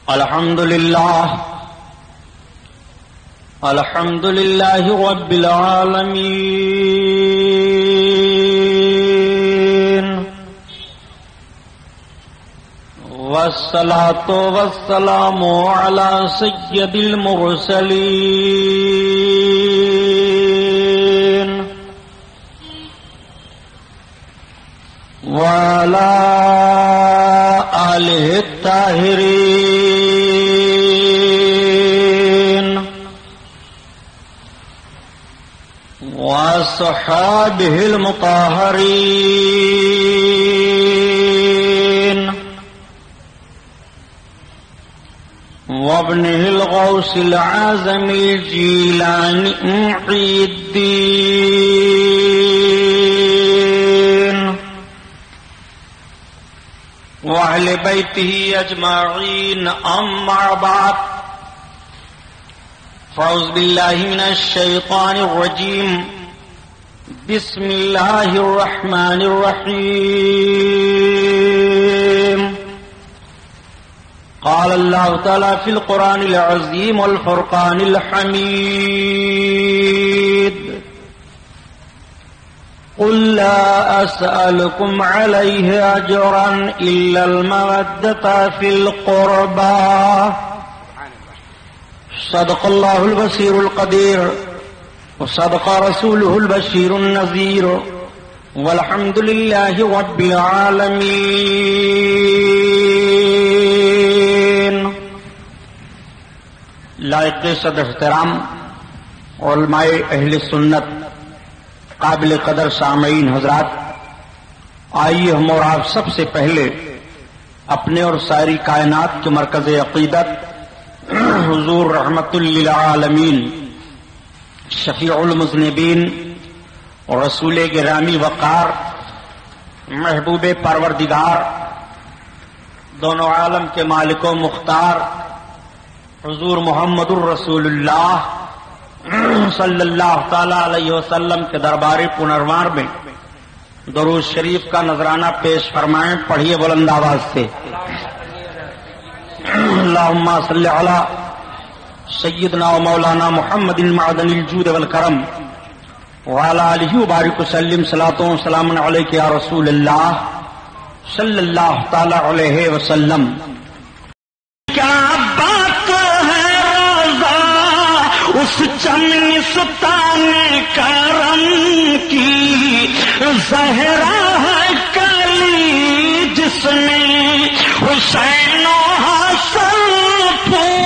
الحمد لله رب العالمين، والصلاة والسلام على سيد المرسلين وعلى آله الطاهرين وأصحابه المطهرين وابنه الغوث العظم الجيلاني محي الدين وأهل بيته أجمعين، أما بعد، فأعوذ بالله من الشيطان الرجيم، بسم الله الرحمن الرحيم. قال الله تعالى في القرآن العظيم والفرقان الحميد: قل لا أسألكم عليه أجرا إلا المودة في القربى. صدق الله البصير القدير وصدق رسوله البشير النذير، والحمد لله رب العالمين. لائق صدر احترام علماء اہل سنت، قابل قدر سامعین حضرات، آئیے ہم اور آپ سب سے پہلے اپنے اور ساری کائنات کے مرکز عقیدت حضور رحمت للعالمین، شفیع المذنبین اور رسول گرامی وقار، محبوب پروردگار، دونوں عالم کے مالک و مختار حضور محمد الرسول اللہ صلی اللہ تعالی علیہ وسلم کے دربار پنروار میں درود شریف کا نذرانہ پیش فرمائیں. پڑھیے بلند آواز سے: اللہم صلی علی سیدنا و مولانا محمد معدن الجود والکرم وعلی آلہ وبارک وسلم. صلاۃ و سلام علیک یا رسول اللہ صلی اللہ تعالی علیہ وسلم. کیا بات ہے روزہ اس چمنستان کرم کی، زہرا ہے کلی جس میں حسین و حسن پھول.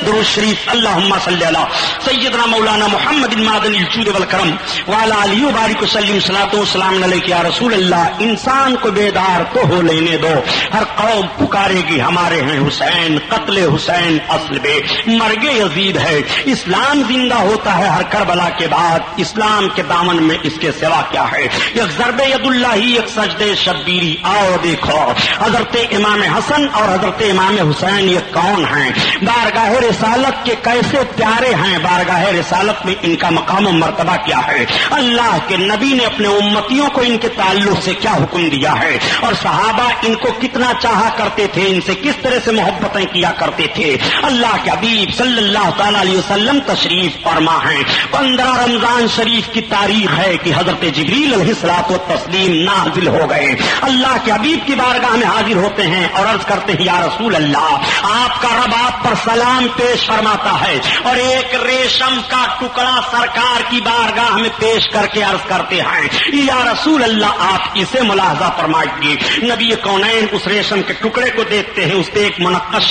درود شریف. اللہم صلی علی سیدنا مولانا محمد معدن الجود والکرم وعلی آلہ وبارک وسلم. صلاۃ و سلام علیک یا رسول اللہ. انسان کو بیدار تو ہو لینے دو، ہر قوم پکارے گی ہمارے ہیں حسین، قتل حسین اصل بے مرگ یزید ہے. اسلام زندہ ہوتا ہے ہر کربلا کے بعد. اسلام کے دامن میں اس کے سوا کیا ہے؟ ایک ضرب ید اللہ، ایک سجدے شبیری. آؤ دیکھو حضرت امام حسن اور حضرت امام حسین یہ کون ہیں؟ بارگاہ رسالت کے کیسے پیارے ہیں؟ بارگاہ رسالت میں ان کا مقام و مرتبہ کیا ہے؟ اللہ کے نبی نے اپنے امتیوں کو ان کے تعلق سے کیا حکم دیا ہے؟ اور صحابہ ان کو کتنا چاہا کرتے تھے، ان سے کس طرح سے محبتیں کیا کرتے تھے؟ اللہ کے حبیب صلی اللہ تعالی علیہ وسلم تشریف فرما ہیں. 15 رمضان شریف کی تاریخ ہے کہ حضرت جبریل علیہ الصلوۃ والتسلیم نازل ہو گئے، اللہ کے حبیب کی بارگاہ میں حاضر ہوتے ہیں اور عرض کرتے ہیں یا رسول اللہ، آپ کا رب آپ پر سلام پیش فرماتا ہے. اور ایک ریشم کا ٹکڑا سرکار کی بارگاہ میں پیش کر کے عرض کرتے ہیں یا رسول اللہ آپ اسے ملاحظہ فرمائیے. نبی کونین اس ریشم کے ٹکڑے کو دیکھتے ہیں، اس پہ ایک منقش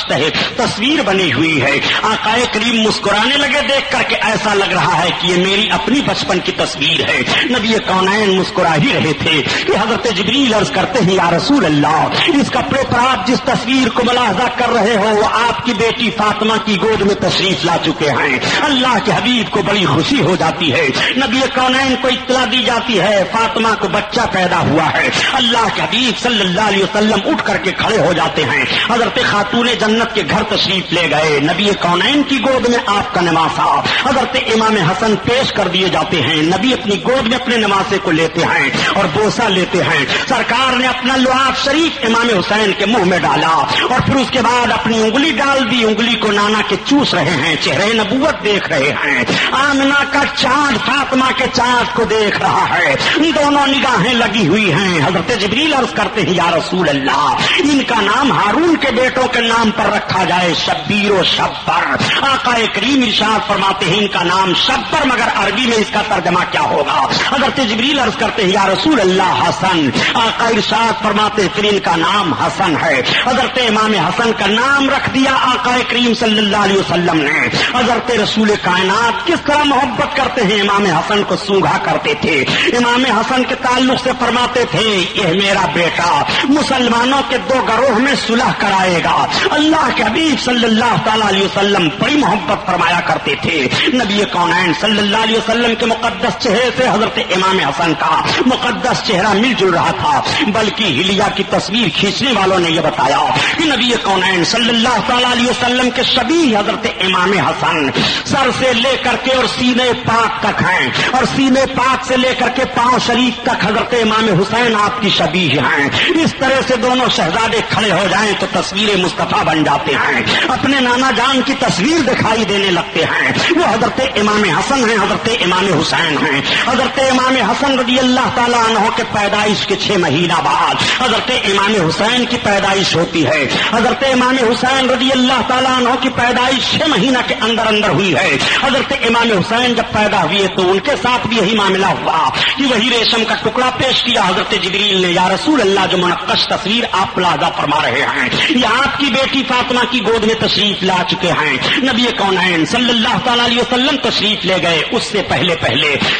تصویر بنی ہوئی ہے. آقا کریم مسکرانے لگے دیکھ کر کے، ایسا لگ رہا ہے کہ یہ میری اپنی بچپن کی تصویر ہے. نبی کونین مسکرا ہی رہے تھے کہ حضرت جبریل عرض کرتے ہیں یا رسول اللہ، اس کپڑے پر آپ جس تصویر کو ملاحظہ کر رہے ہو وہ آپ کی بیٹی فاطمہ کی گود گود میں تشریف لا چکے ہیں. اللہ کے حبیب کو بڑی خوشی ہو جاتی ہے. نبی کونین کو اطلاع دی جاتی ہے فاطمہ کو بچہ پیدا ہوا ہے. اللہ کے حبیب صلی اللہ علیہ وسلم اٹھ کر کے کھڑے ہو جاتے ہیں. حضرت خاتون جنت کے گھر تشریف لے گئے. نبی کونین کی گود میں آپ کا نواسا حضرت امام حسن پیش کر دیے جاتے ہیں. نبی اپنی گود میں اپنے نواسے کو لیتے ہیں اور بوسہ لیتے ہیں. سرکار نے اپنا لعاب شریف امام حسین کے منہ میں ڈالا اور پھر اس کے بعد اپنی انگلی ڈال دی. انگلی کو نانا کے چوس رہے ہیں. چہرے نبوت دیکھ رہے ہیں. آمنہ کا چاند فاطمہ کے چاند کو دیکھ رہا ہے. دونوں نگاہیں لگی ہوئی ہیں. حضرت جبریل عرض کرتے ہیں یا رسول اللہ ان کا نام ہارون کے بیٹوں کے نام پر رکھا جائے شبیر و شبر. آقا کریم ارشاد فرماتے ہیں ان کا نام شبر مگر عربی میں اس کا ترجمہ کیا ہوگا؟ حضرت جبریل عرض کرتے ہیں یا رسول اللہ حسن. آقا ارشاد فرماتے پھر ان کا نام حسن ہے. حضرت امام حسن کا نام رکھ دیا آقا کریم صلی اللہ علیہ وسلم نے. حضرت رسول کائنات کس طرح محبت کرتے ہیں امام حسن کو سونگھا کرتے تھے. امام حسن کے تعلق سے فرماتے تھے یہ میرا بیٹا مسلمانوں کے دو گروہ میں صلح کرائے گا. اللہ کے حبیب صلی اللہ تعالی علیہ وسلم بڑی محبت فرمایا کرتے تھے. نبی کونین صلی اللہ علیہ وسلم کے مقدس چہرے سے حضرت امام حسن کا مقدس چہرہ مل جل رہا تھا. بلکہ ہلیہ کی تصویر کھینچنے والوں نے یہ بتایا کہ نبی کونین صلی اللہ تعالی علیہ وسلم کے شبیہ حضرت امام حسن سر سے لے کر کے اور سینے پاک تک ہیں اور سینے پاک سے لے کر کے پاؤں شریف تک حضرت امام حسین آپ کی شبیہ ہیں. اس طرح سے دونوں شہزادے کھڑے ہو جائیں تو تصویر مصطفیٰ بن جاتے ہیں. اپنے نانا جان کی تصویر دکھائی دینے لگتے ہیں. وہ حضرت امام حسن ہیں حضرت امام حسین ہیں. حضرت امام حسن رضی اللہ تعالیٰ عنہ کے پیدائش کے 6 مہینہ بعد حضرت امام حسین کی پیدائش ہوتی ہے. حضرت امام حسین رضی اللہ تعالیٰ عنہ کی پیدائش 6 مہینہ کے اندر اندر ہوئی ہے. حضرت امام حسین جب پیدا ہوئے تو ان کے ساتھ بھی یہی معاملہ ہوا کہ وہی ریشم کا ٹکڑا پیش کیا حضرت جبریل نے. یا رسول اللہ جو منقش تصویر آپ ملاحظہ فرما رہے ہیں یہ آپ کی بیٹی فاطمہ کی گود میں تشریف لا چکے ہیں. نبی کونین صلی اللہ تعالی علیہ وسلم تشریف لے گئے. اس سے پہلے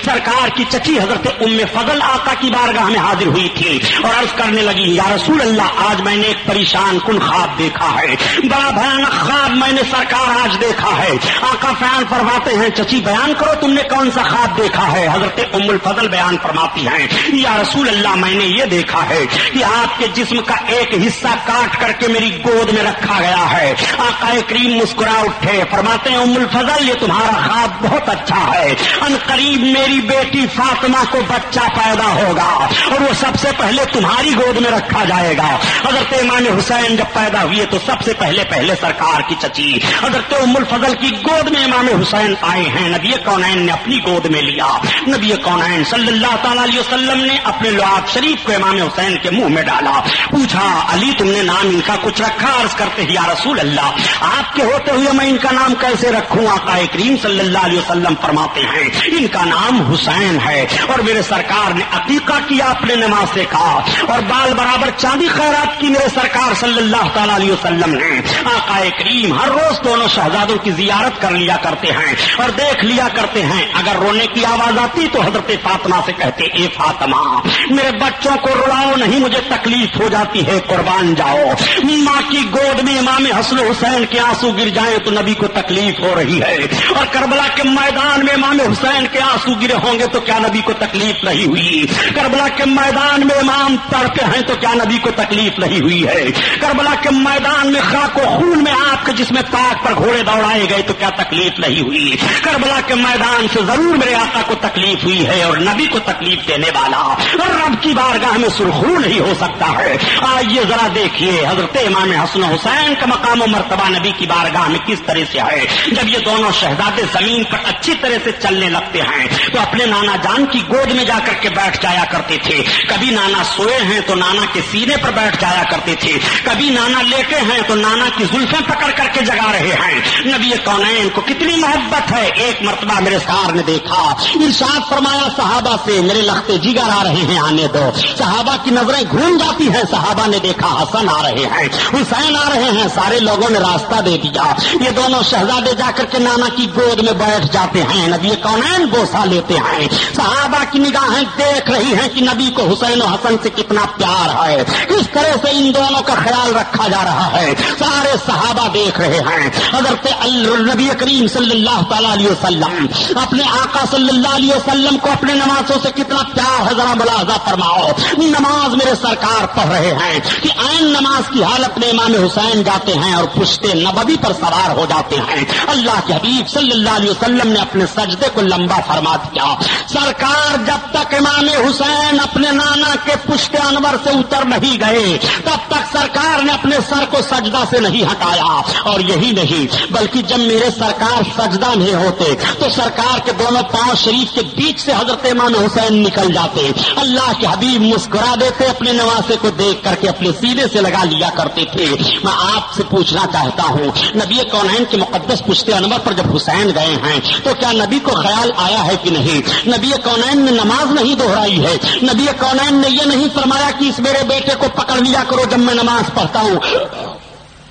سرکار کی چچی حضرت ام فضل آقا کی بارگاہ میں حاضر ہوئی تھی اور عرض کرنے لگی یا رسول اللہ آج میں نے ایک پریشان کن خواب دیکھا ہے. بڑا بھیانک خواب میں نے سرکار آج دیکھا ہے. آقا بیان فرماتے ہیں چچی بیان کرو تم نے کون سا خواب دیکھا ہے؟ حضرت ام الفضل بیان فرماتی ہیں یا رسول اللہ میں نے یہ دیکھا ہے کہ آپ کے جسم کا ایک حصہ کاٹ کر کے میری گود میں رکھا گیا ہے. آقا کریم مسکرا اٹھے فرماتے ہیں ام الفضل یہ تمہارا خواب بہت اچھا ہے. ان قریب میری بیٹی فاطمہ کو بچہ پیدا ہوگا اور وہ سب سے پہلے تمہاری گود میں رکھا جائے گا. حضرت امام حسین جب پیدا ہوئے تو سب سے پہلے سرکار کی چچی حضرت ام الفضل کی گود میں امام حسین آئے ہیں. نبی کونین نے اپنی گود میں لیا. نبی کونین صلی اللہ تعالی علیہ وسلم نے اپنے لعاب شریف کو امام حسین کے منہ میں ڈالا. پوچھا علی تم نے نام ان کا کچھ رکھا؟ عرض کرتے یا رسول اللہ آپ کے ہوتے ہوئے میں ان کا نام کیسے رکھوں؟ آقا کریم صلی اللہ علیہ وسلم فرماتے ہیں ان کا نام حسین ہے اور میرے سرکار نے عقیقہ کیا اپنے نمازے کا اور بال برابر چاندی خیرات کی میرے سرکار صلی اللہ تعالی علیہ وسلم نے. آقا کریم ہر روز دونوں شہزادوں کی زیارت کر لیا کرتے ہیں اور دیکھ لیا کرتے ہیں. اگر رونے کی آواز آتی تو حضرت فاطمہ سے کہتے اے فاطمہ میرے بچوں کو رلاؤ نہیں مجھے تکلیف ہو جاتی ہے قربان جاؤ. ماں کی گود میں امام حسن حسین کے آنسو گر جائیں تو نبی کو تکلیف ہو رہی ہے اور کربلا کے میدان میں امام حسین کے آنسو گرے ہوں گے تو کیا نبی کو تکلیف نہیں ہوئی؟ کربلا کے میدان میں امام تڑپے ہیں تو کیا نبی کو تکلیف نہیں ہوئی ہے؟ کربلا کے میدان میں خاک و خون میں آپ کے جسم پاک پر گھوڑے دوڑائے گئے تو کیا تکلیف نہیں ہوئی؟ کربلا کے میدان سے ضرور میرے آقا کو تکلیف ہوئی ہے اور نبی کو تکلیف دینے والا اور رب کی بارگاہ میں سرخرو نہیں ہو سکتا ہے. آئیے ذرا دیکھیے حضرت امام حسن حسین کا مقام و مرتبہ نبی کی بارگاہ میں کس طرح سے ہے. جب یہ دونوں شہزادے زمین پر اچھی طرح سے چلنے لگتے ہیں تو اپنے نانا جان کی گود میں جا کر کے بیٹھ جایا کرتے تھے. کبھی نانا سوئے ہیں تو نانا کے سینے پر بیٹھ جایا کرتے تھے. کبھی نانا لیٹے ہیں تو نانا کی زلفیں پکڑ کر کے جگا رہے ہیں. نبی کونین کو کتنی محبت ہے. ایک مرتبہ میرے سار نے دیکھا ارشاد فرمایا صحابہ سے میرے لختے جگر آ رہے ہیں آنے دو. صحابہ کی نظریں گھوم جاتی ہیں. صحابہ نے دیکھا حسن آ رہے ہیں حسین آ رہے ہیں. سارے لوگوں نے راستہ دے دیا. یہ دونوں شہزادے جا کر کے نانا کی گود میں بیٹھ جاتے ہیں. نبی کونین بوسہ لیتے ہیں. صحابہ کی نگاہیں دیکھ رہی ہیں کہ نبی کو حسین و حسن سے کتنا پیار ہے. کس طرح سے ان دونوں کا خیال رکھا جا رہا ہے. سارے صحابہ دیکھ رہے ہیں. حضرت نبی کریم صلی اللہ تعالی علیہ وسلم اپنے آقا صلی اللہ علیہ وسلم کو اپنے نمازوں سے کتنا پیار ہے ذرا ملاحظہ فرماؤ. نماز میرے سرکار پڑھ رہے ہیں کہ عین نماز کی حالت میں امام حسین جاتے ہیں اور پشت نبوی پر سوار ہو جاتے ہیں. اللہ کے حبیب صلی اللہ علیہ وسلم نے اپنے سجدے کو لمبا فرما دیا. سرکار جب تک امام حسین اپنے نانا کے پشت انور سے اتر نہیں گئے تب تک سرکار نے اپنے سر کو سجدہ سے نہیں ہٹایا. اور یہی نہیں بلکہ جب میرے سرکار سجدہ میں ہوتے تو سرکار کے دونوں پاؤں شریف کے بیچ سے حضرت امام حسین نکل جاتے. اللہ کے حبیب مسکرا دیتے, اپنے نواسے کو دیکھ کر کے اپنے سینے سے لگا لیا کرتے تھے. میں آپ سے پوچھنا چاہتا ہوں, نبی کونین کے مقدس پشت انور پر جب حسین گئے ہیں تو کیا نبی کو خیال آیا ہے کہ نہیں؟ نبی کونین نے نماز نہیں دہرائی ہے, نبی کونین نے یہ نہیں فرمایا کہ اس میرے بیٹے کو پکڑ لیا کرو جب میں نماز پڑھتا ہوں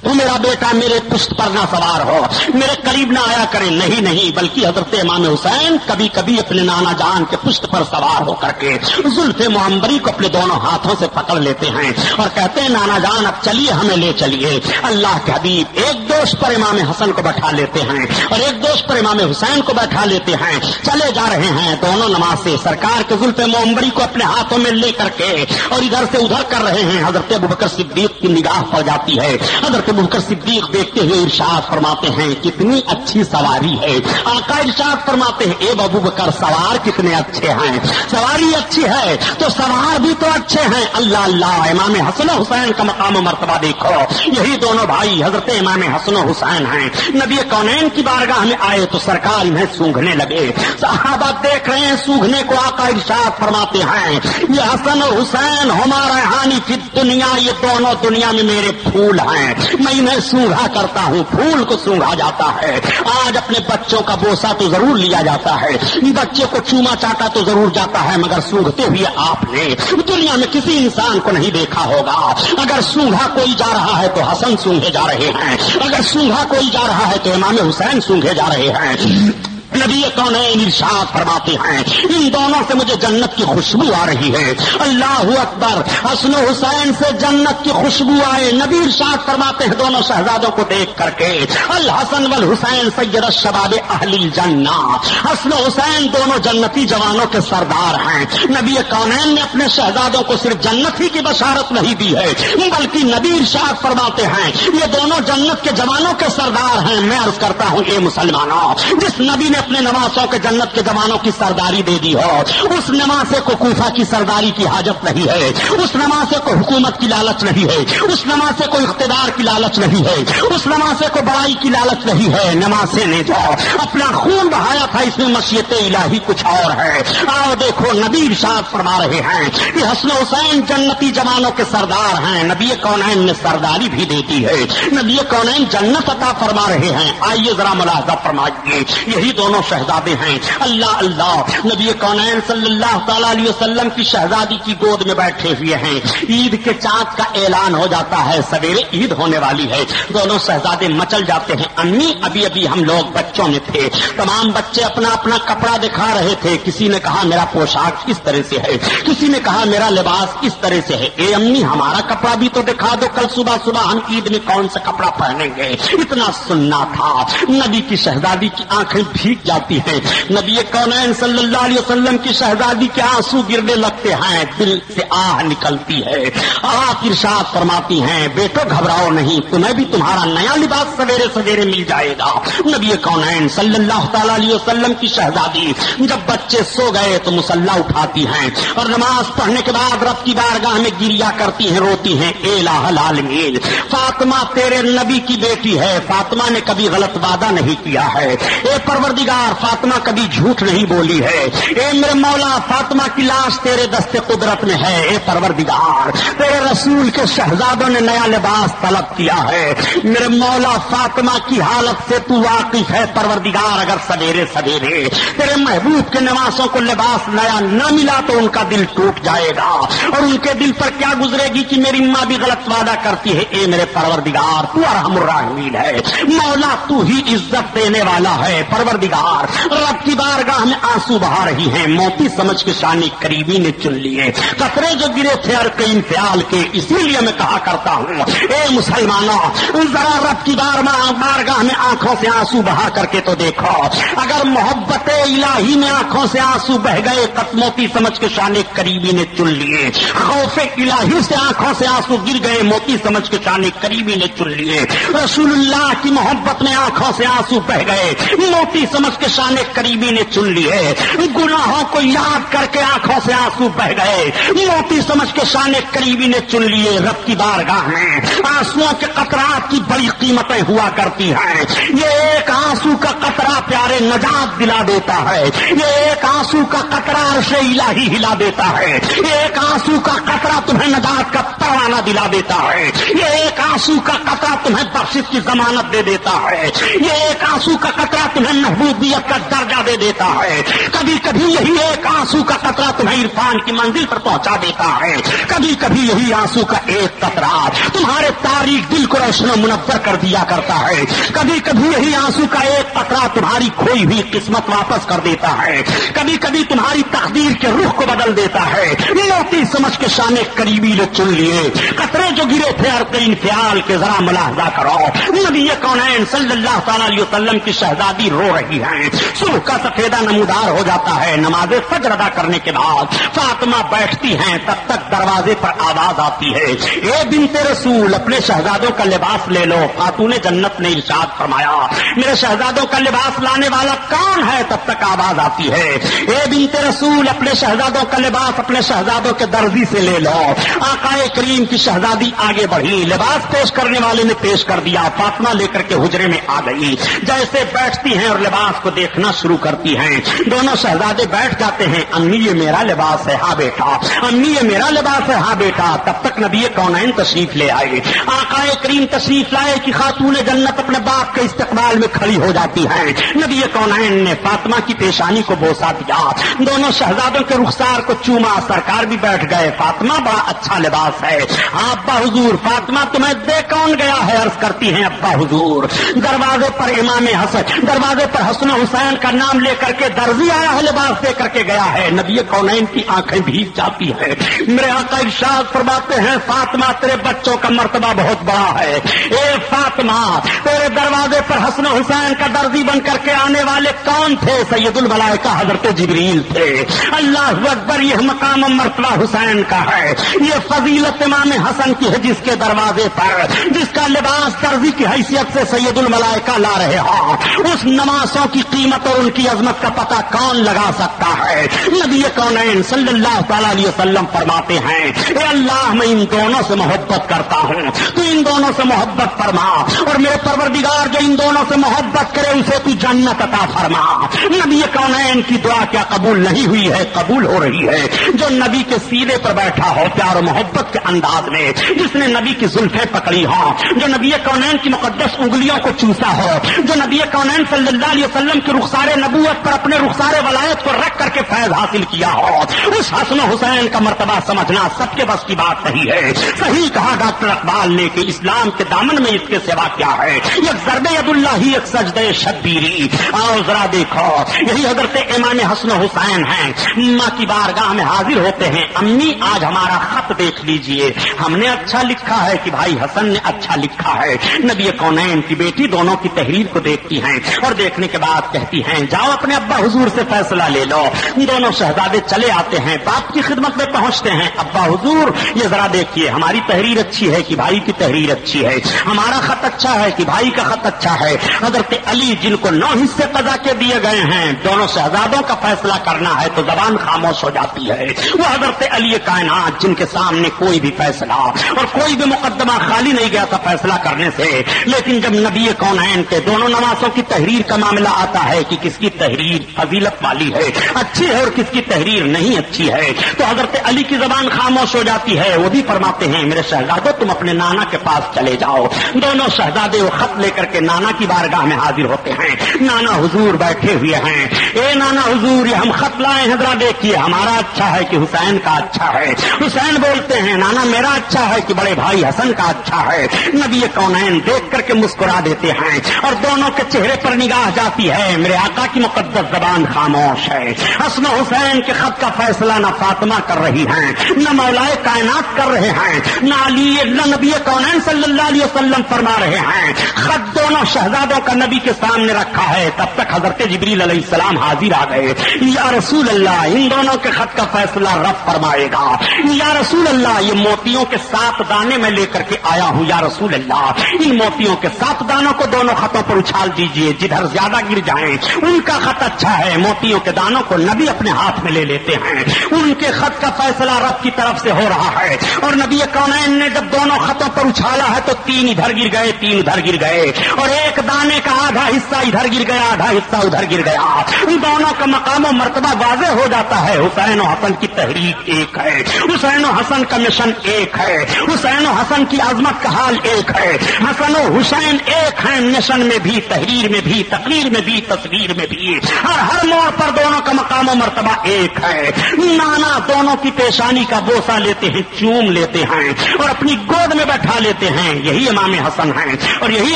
تو میرا بیٹا میرے پشت پر نہ سوار ہو, میرے قریب نہ آیا کرے. نہیں بلکہ حضرت امام حسین کبھی کبھی اپنے نانا جان کے پشت پر سوار ہو کر کے زلف معمبری کو اپنے دونوں ہاتھوں سے پکڑ لیتے ہیں اور کہتے ہیں نانا جان اب چلیے, ہمیں لے چلیے. اللہ کے حبیب ایک دوش پر امام حسن کو بیٹھا لیتے ہیں اور ایک دوش پر امام حسین کو بیٹھا لیتے ہیں. چلے جا رہے ہیں دونوں نماز سے, سرکار کے زلف معمبری کو اپنے ہاتھوں میں لے کر کے اور ادھر سے ادھر کر رہے ہیں. حضرت ابوبکر صدیق کی نگاہ پڑ جاتی ہے. حضرت ابوبکر صدیق دیکھتے ہوئے ارشاد فرماتے ہیں کتنی اچھی سواری ہے. آقا ارشاد فرماتے ہیں اے ابوبکر سوار کتنے اچھے ہیں, سواری اچھی ہے تو سوار بھی تو اچھے ہیں. اللہ اللہ, امام حسن و حسین کا مقام و مرتبہ دیکھو. یہی دونوں بھائی حضرت امام حسن و حسین ہیں. نبی کونین کی بارگاہ میں آئے تو سرکار انہیں سونگھنے لگے. صحابہ دیکھ رہے ہیں سونگھنے کو. آقا ارشاد فرماتے ہیں یہ حسن و حسین ہمارا ریحانی فی دنیا, یہ دونوں دنیا میں میرے پھول ہیں, میں انہیں سونگھا کرتا ہوں. پھول کو سونگھا جاتا ہے. آج اپنے بچوں کا بوسہ تو ضرور لیا جاتا ہے, بچے کو چوما چاٹا تو ضرور جاتا ہے, مگر سونگھتے ہوئے آپ نے دنیا میں کسی انسان کو نہیں دیکھا ہوگا. اگر سونگھا کوئی جا رہا ہے تو حسن سونگھے جا رہے ہیں, اگر سونگھا کوئی جا رہا ہے تو امام حسین سونگھے جا رہے ہیں. نبی کونین ارشاد فرماتے ہیں ان دونوں سے مجھے جنت کی خوشبو آ رہی ہے. اللہ اکبر, حسن و حسین سے جنت کی خوشبو آئے. نبی ارشاد فرماتے ہیں دونوں شہزادوں کو دیکھ کر کے الحسن والحسین سید الشباب اہل الجنہ, حسن و حسین دونوں جنتی جوانوں کے سردار ہیں. نبی کونین نے اپنے شہزادوں کو صرف جنت ہی کی بشارت نہیں دی ہے بلکہ نبی ارشاد فرماتے ہیں یہ دونوں جنت کے جوانوں کے سردار ہیں. میں عرض کرتا ہوں اے مسلمانوں, جس نبی نے اپنے نواسوں کے جنت کے جوانوں کی سرداری دے دی ہو اس نواسے کو کوفہ کی سرداری کی حاجت نہیں ہے, اس نواسے کو حکومت کی لالچ نہیں ہے, اس نواسے کو اقتدار کی لالچ نہیں ہے, اس نواسے کو بڑائی کی لالچ نہیں ہے. نواسے نے جو اپنا خون بہایا تھا اس میں مشیت الہی کچھ اور ہے. آؤ دیکھو نبی ارشاد فرما رہے ہیں کہ حسن و حسین جنتی جوانوں کے سردار ہیں. نبی کونین نے سرداری بھی دیتی ہے, نبی کونین جنت عطا فرما رہے ہیں. آئیے ذرا ملاحظہ فرمائیے, یہی دونوں شہزادے ہیں. اللہ اللہ, نبی کونین صلی اللہ تعالی علیہ وسلم کی شہزادی کی گود میں بیٹھے ہوئے ہیں. عید کے چاند کا اعلان ہو جاتا ہے, سویرے عید ہونے والی ہے. دونوں شہزادے مچل جاتے ہیں. امی ابھی ابھی ہم لوگ بچوں میں تھے, تمام بچے اپنا اپنا کپڑا دکھا رہے تھے. کسی نے کہا میرا پوشاک کس طرح سے ہے, کسی نے کہا میرا لباس کس طرح سے ہے. اے امی ہمارا کپڑا بھی تو دکھا دو, کل صبح صبح ہم عید میں کون سا کپڑا پہنیں گے. اتنا سننا تھا. نبی کی شہزادی کی آنکھیں بھیگ جاتی ہیں. نبی کونین صلی اللہ علیہ وسلم کی شہزادی کے آنسو گرنے لگتے ہیں, دل سے آہ نکلتی ہے. آپ ارشاد فرماتی ہیں بیٹو گھبراؤ نہیں, تمہیں بھی تمہارا نیا لباس سویرے سویرے مل جائے گا. نبی کونین صلی اللہ تعالی علیہ وسلم کی شہزادی جب بچے سو گئے تو مصلی اٹھاتی ہیں اور نماز پڑھنے کے بعد رب کی بارگاہ میں گریا کرتی ہیں, روتی ہیں. اے الہ العالمین, فاطمہ تیرے نبی کی بیٹی ہے, فاطمہ نے کبھی غلط وعدہ نہیں کیا ہے. اے پروردگار فاطمہ کبھی جھوٹ نہیں بولی ہے. اے میرے مولا فاطمہ کی لاش تیرے دست قدرت میں ہے. اے پروردگار تیرے رسول کے شہزادوں نے نیا لباس طلب کیا ہے. میرے مولا فاطمہ کی حالت سے تو واقف ہے پروردگار. اگر سویرے سویرے تیرے محبوب کے نواسوں کو لباس نیا نہ ملا تو ان کا دل ٹوٹ جائے گا اور ان کے دل پر کیا گزرے گی کہ میری ماں بھی غلط وعدہ کرتی ہے. اے میرے پروردگار تو ارحم الراحمین ہے, مولا تو ہی عزت دینے والا ہے. پروردگار دیدار، رب کی بارگاہ میں آنسو بہا رہی ہیں، موتی سمجھ کے شان قریبی نے چن لیے، قطرے جو گرے تھے ارقین فیال کے، اسی لیے میں کہا کرتا ہوں اے مسلمانوں ذرا رب کی بارگاہ میں آنکھوں سے آنسو بہا کر کے تو دیکھو، اگر محبت الہی میں آنکھوں سے آنسو بہ گئے، موتی سمجھ کے شان قریبی نے چن لیے، خوف الہی سے آنکھوں سے آنسو گر گئے، موتی سمجھ کے شان قریبی نے چن لیے، رسول اللہ کی محبت میں آنکھوں سے آنسو بہ گئے، موتی سمجھ کے شان قریبی نے چن لیے، گناہوں کو یاد کر کے آنکھوں سے آنسو بہ گئے، موتی سمجھ کے شان قریبی نے چن لیے، رب کی بارگاہ میں آنسوؤں کے قطرات کی بڑی قیمتیں ہوا کرتی ہیں، یہ ایک آنسو کا قطرہ پیارے نجات دلا دیتا ہے، یہ ایک آنسو کا قطرہ عرش الہی ہلا دیتا ہے، یہ ایک آنسو کا قطرہ تمہیں نجات کا پروانہ دلا دیتا ہے، یہ ایک آنسو کا قطرہ تمہیں بخشش کی ضمانت دے دیتا ہے، یہ ایک آنسو کا قطرہ تمہیں محبوبیت کا درجہ دے دیتا ہے، کبھی کبھی یہی ایک آنسو کا قطرہ تمہیں عرفان کی منزل پر پہنچا دیتا ہے، کبھی کبھی یہی آنسو کا ایک قطرہ تمہارے تاریک دل کو روشن و منور کر دیا کرتا ہے، کبھی کبھی یہی آنسو کا ایک قطرہ تمہاری کھوئی ہوئی قسمت واپس کر دیتا ہے، کبھی کبھی تمہاری تقدیر کے رخ کو بدل دیتا ہے، موتی سمجھ کے شان قریبی نے چن لیے، قطرے جو گرے تھے ارقین فیال کے ذرا ملاحظہ کرو، نبی کونین صلی اللہ تعالی علیہ وسلم کی شہزادی رو رہی ہیں، صبح کا سفیدہ نمودار ہو جاتا ہے، نماز فجر ادا کرنے کے بعد فاطمہ بیٹھتی ہیں، تب تک دروازے پر آواز آتی ہے، اے بنت رسول اپنے شہزادوں کا لباس لے لو، خاتون جنت نے ارشاد فرمایا میرے شہزادوں کا لباس لانے والا کون ہے، تب تک آواز آتی ہے اے بنت رسول اپنے شہزادوں کا لباس اپنے شہزادوں کے درزی سے لے لو، آقا کریم کی شہزادی آگے بڑھی، لباس پیش کرنے والے نے پیش کر دیا، فاطمہ لے کر کے حجرے میں آ گئی، جیسے بیٹھتی ہیں اور لباس کو دیکھنا شروع کرتی ہیں، دونوں شہزادے بیٹھ جاتے ہیں، امی یہ میرا لباس ہے، ہاں بیٹا، امی یہ میرا لباس ہے، ہاں بیٹا، تب تک نبی کونین تشریف لے آئے، آقا کریم تشریف لائے کہ خاتون جنت اپنے باپ کے استقبال میں کھڑی ہو جاتی ہے، نبی کونین نے فاطمہ کی پیشانی کو بوسا دیا، دونوں شہزادوں کے رخسار کو چوما، سرکار بھی بیٹھ گئے، فاطمہ بڑا اچھا لباس ہے، ہاں ابا حضور، فاطمہ تمہیں دے کون گیا ہے، عرض کرتی ہیں ابا حضور دروازے پر امام حسن، دروازے پر حسن حسین کا نام لے کر کے درزی آیا ہے، لباس دے کر کے گیا ہے، نبی کونین کی آنکھیں بھیگ جاتی ہیں، میرے آقا ارشاد فرماتے ہیں فاطمہ تیرے بچوں کا مرتبہ بہت بڑا ہے، اے فاطمہ تیرے دروازے پر حسن حسین کا درزی بن کر کے آنے والے کون تھے، سید الملائکہ حضرت جبریل تھے، اللہ اکبر، یہ مقام مرتبہ حسین کا ہے، یہ فضیلت امام حسن کی ہے، جس کے دروازے پر جس کا لباس درزی کی حیثیت سے سید الملائکہ لا رہے ہوں، اس نمازوں کی قیمت اور ان کی عظمت کا پتہ کون لگا سکتا ہے، نبی کونین صلی اللہ تعالی علیہ وسلم فرماتے ہیں اے اللہ میں ان دونوں سے محبت کرتا ہوں، تو ان دونوں سے محبت فرما، اور میرے پروردگار جو ان دونوں سے محبت کرے اسے تو جنت عطا فرما، نبی کونین کی دعا کیا قبول نہیں ہوئی ہے، قبول ہو رہی ہے، جو نبی کے سینے پر بیٹھا ہو پیار و محبت کے انداز میں، جس نے نبی کی زلفیں پکڑی ہوں، جو نبی کونین کی مقدس انگلیوں کو چوسا ہو، جو نبی کونین صلی اللہ علیہ وسلم کے رخسار نبوت پر اپنے رخسار ولایت کو رکھ کر کے فیض حاصل کیا ہو، اس حسن حسین کا مرتبہ سمجھنا سب کے بس کی بات نہیں ہے، صحیح کہا ڈاکٹر اقبال نے کہ اسلام کے دامن میں اس کے سوا کیا ہے، ایک ضرب ید اللہ ہی ایک سجدہ شبیری، آؤ ذرا دیکھو یہی حضرت امام حسن حسین ہیں، ماں کی بارگاہ میں حاضر ہوتے ہیں، امی آج ہمارا خط دیکھ لیجئے، ہم نے اچھا لکھا ہے کہ بھائی حسن نے اچھا لکھا ہے، نبی کونین کی بیٹی دونوں کی تحریر کو دیکھتی ہیں اور دیکھنے کے بعد کہتی ہیں جاؤ اپنے ابا حضور سے فیصلہ لے لو، دونوں شہزادے چلے آتے ہیں، باپ کی خدمت میں پہنچتے ہیں، ابا حضور یہ ذرا دیکھیے ہماری تحریر اچھی ہے کہ بھائی کی تحریر اچھی ہے، ہمارا خط اچھا ہے کہ بھائی کا خط اچھا ہے، حضرت علی جن کو 9 حصے قضا کے دیے گئے ہیں، دونوں شہزادوں کا فیصلہ کرنا ہے تو زبان خاموش ہو جاتی ہے، وہ حضرت علی کائنات جن کے سامنے کوئی بھی فیصلہ اور کوئی بھی مقدمہ خالی نہیں گیا تھا فیصلہ کرنے سے، لیکن جب نبی کونین کے دونوں نواسوں کی تحریر کا معاملہ آتا ہے کہ کس کی تحریر فضیلت والی ہے، اچھی ہے اور کس کی تحریر نہیں اچھی ہے تو حضرت علی کی زبان خاموش ہو جاتی ہے. وہ بھی فرماتے ہیں میرے شہزادو تم اپنے نانا کے پاس چلے جاؤ. دونوں شہزادے وہ خط لے کر کے نانا کی بارگاہ میں حاضر ہوتے ہیں. نانا حضور بیٹھے ہوئے ہیں. اے نانا حضور یہ ہم خط لائے ہیں ذرا دیکھیے ہمارا اچھا ہے کہ حسین کا اچھا ہے. حسین بولتے ہیں نانا میرا اچھا ہے کہ بڑے بھائی حسن کا اچھا ہے. نبی کونین دیکھ کر کے مسکرا دیتے ہیں اور دونوں کے چہرے پر نگاہ جاتی ہے. میرے آقا کی مقدس زبان خاموش ہے. حسن و حسین کے خط کا فیصلہ نہ فاطمہ کر رہی ہیں نہ مولائے کائنات کر رہے ہیں نہ علی نہ نبی کونین صلی اللہ علیہ وسلم فرما رہے ہیں. خط دونوں شہزادوں کا نبی کے سامنے رکھا ہے. تب تک حضرت جبریل علیہ السلام حاضر آ گئے. یا رسول اللہ ان دونوں کے خط کا فیصلہ رب فرمائے گا. یا رسول اللہ یہ موتیوں کے 7 دانے میں لے کر کے آیا ہوں. یا رسول اللہ ان موتیوں کے 7 دانوں کو دونوں خطوں پر اچھال دیجئے. جدھر زیادہ گر جائیں ان کا خط اچھا ہے. موتیوں کے دانوں کو نبی اپنے ہاتھ میں لے لیتے ہیں. ان کے خط کا فیصلہ رب کی طرف سے ہو رہا ہے. اور نبی کونین نے جب دونوں خطوں پر اچھالا ہے تو 3 ادھر گر گئے 3 ادھر گر گئے اور ایک دانے کا آدھا حصہ ادھر گر گیا آدھا حصہ ادھر گر گیا. ان دونوں کا مقام و مرتبہ واضح ہو جاتا ہے. حسین و حسن کی تحریک ایک ہے. حسین و حسن کا مشن ایک ہے. حسین و حسن کی عظمت کا حال ایک ہے. حسن و حسین ایک ہیں مشن میں بھی تحریر میں بھی تقریر میں بھی تصویر میں بھی. اور ہر موڑ پر دونوں کا مقام و مرتبہ ایک ہے. نانا دونوں کی پیشانی کا بوسہ لیتے ہیں چوم لیتے ہیں اور اپنی گود میں بیٹھا لیتے ہیں. یہی امام حسن ہیں اور یہی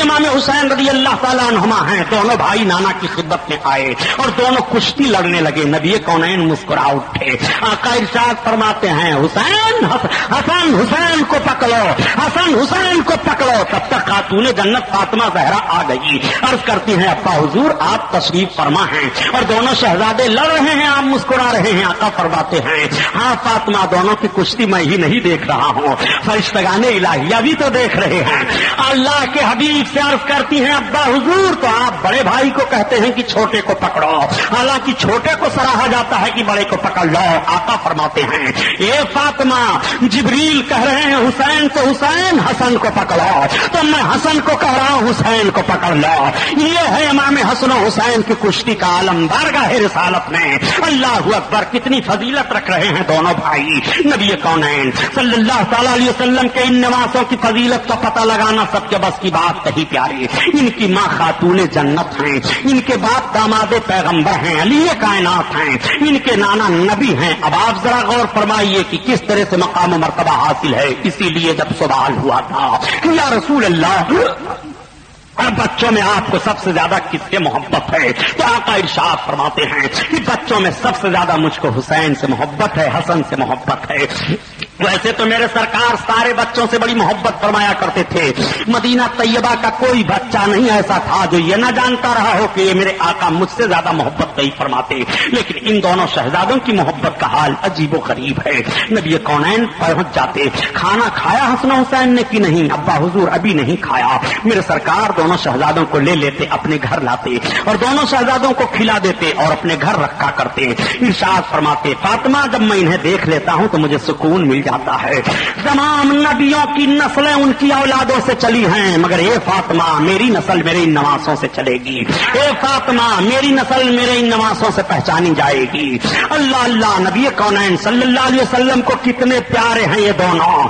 امام حسین رضی اللہ تعالیٰ عنہما ہیں. دونوں بھائی نانا کی خدمت میں آئے اور دونوں کشتی لڑنے لگے. نبی کونین مسکرا اٹھے. آقا ارشاد فرماتے ہیں حسین حسن حسین کو پکڑو حسن حسین کو پکڑو. تب تک خاتون جنت فاطمہ زہرا آ گئی. عرض کرتی ہیں ابا حضور آپ تشریف فرما ہیں اور دونوں شہزادے لڑ رہے ہیں آپ مسکرا رہے ہیں. آقا فرماتے ہیں ہاں فاطمہ دونوں کی کشتی میں ہی نہیں دیکھ رہا ہوں فرشتگان الہیہ بھی تو دیکھ رہے ہیں. اللہ کے حبیب سے عرض کرتی ہیں ابا حضور تو آپ بڑے بھائی کو کہتے ہیں کہ چھوٹے کو پکڑو حالانکہ چھوٹے کو سراہا جاتا ہے کہ بڑے کو پکڑ لو. آقا فرماتے ہیں اے فاطمہ جبریل کہہ رہے ہیں حسین تو حسین حسن کو پکڑو تو میں حسن کو کہہ رہا ہوں حسین کو پکڑ لو. یہ ہے امام حسن و حسین کی کشتی کا عالم بارگاہ رسالت میں. اللہ اکبر کتنی فضیلت رکھ رہے ہیں دونوں بھائی. نبی کونین صلی اللہ تعالی علیہ وسلم کے ان نواسوں کی فضیلت کا پتہ لگانا سب کے بس کی بات نہیں پیاری. ان کی ماں خاتون جنت ہیں. ان کے باپ داماد پیغمبر ہیں علی کائنات ہیں. ان کے نانا نبی ہیں. اب آپ ذرا غور فرمائیے کہ کس طرح سے مقام و مرتبہ حاصل ہے. اسی لیے جب سوال ہوا تھا یا رسول اللہ اور بچوں میں آپ کو سب سے زیادہ کس سے محبت ہے تو آقا ارشاد فرماتے ہیں کہ بچوں میں سب سے زیادہ مجھ کو حسین سے محبت ہے حسن سے محبت ہے. ویسے تو میرے سرکار سارے بچوں سے بڑی محبت فرمایا کرتے تھے. مدینہ طیبہ کا کوئی بچہ نہیں ایسا تھا جو یہ نہ جانتا رہا ہو کہ یہ میرے آقا مجھ سے زیادہ محبت نہیں فرماتے. لیکن ان دونوں شہزادوں کی محبت کا حال عجیب و غریب ہے. نبی کونین پہنچ جاتے. کھانا کھایا حسن حسین نے کہ نہیں؟ ابا حضور ابھی نہیں کھایا. میرے سرکار دونوں شہزادوں کو لے لیتے اپنے گھر لاتے اور دونوں شہزادوں کو کھلا دیتے اور اپنے گھر رکھا کرتے. ارشاد فرماتے فاطمہ جب میں انہیں دیکھ لیتا ہوں تو مجھے سکون مل جاتا ہے. تمام نبیوں کی نسلیں ان کی اولادوں سے چلی ہیں مگر اے فاطمہ میری نسل میرے ان نواسوں سے چلے گی. اے فاطمہ میری نسل میرے ان نواسوں سے پہچانی جائے گی. اللہ اللہ نبی کونین صلی اللہ علیہ وسلم کو کتنے پیارے ہیں یہ دونوں.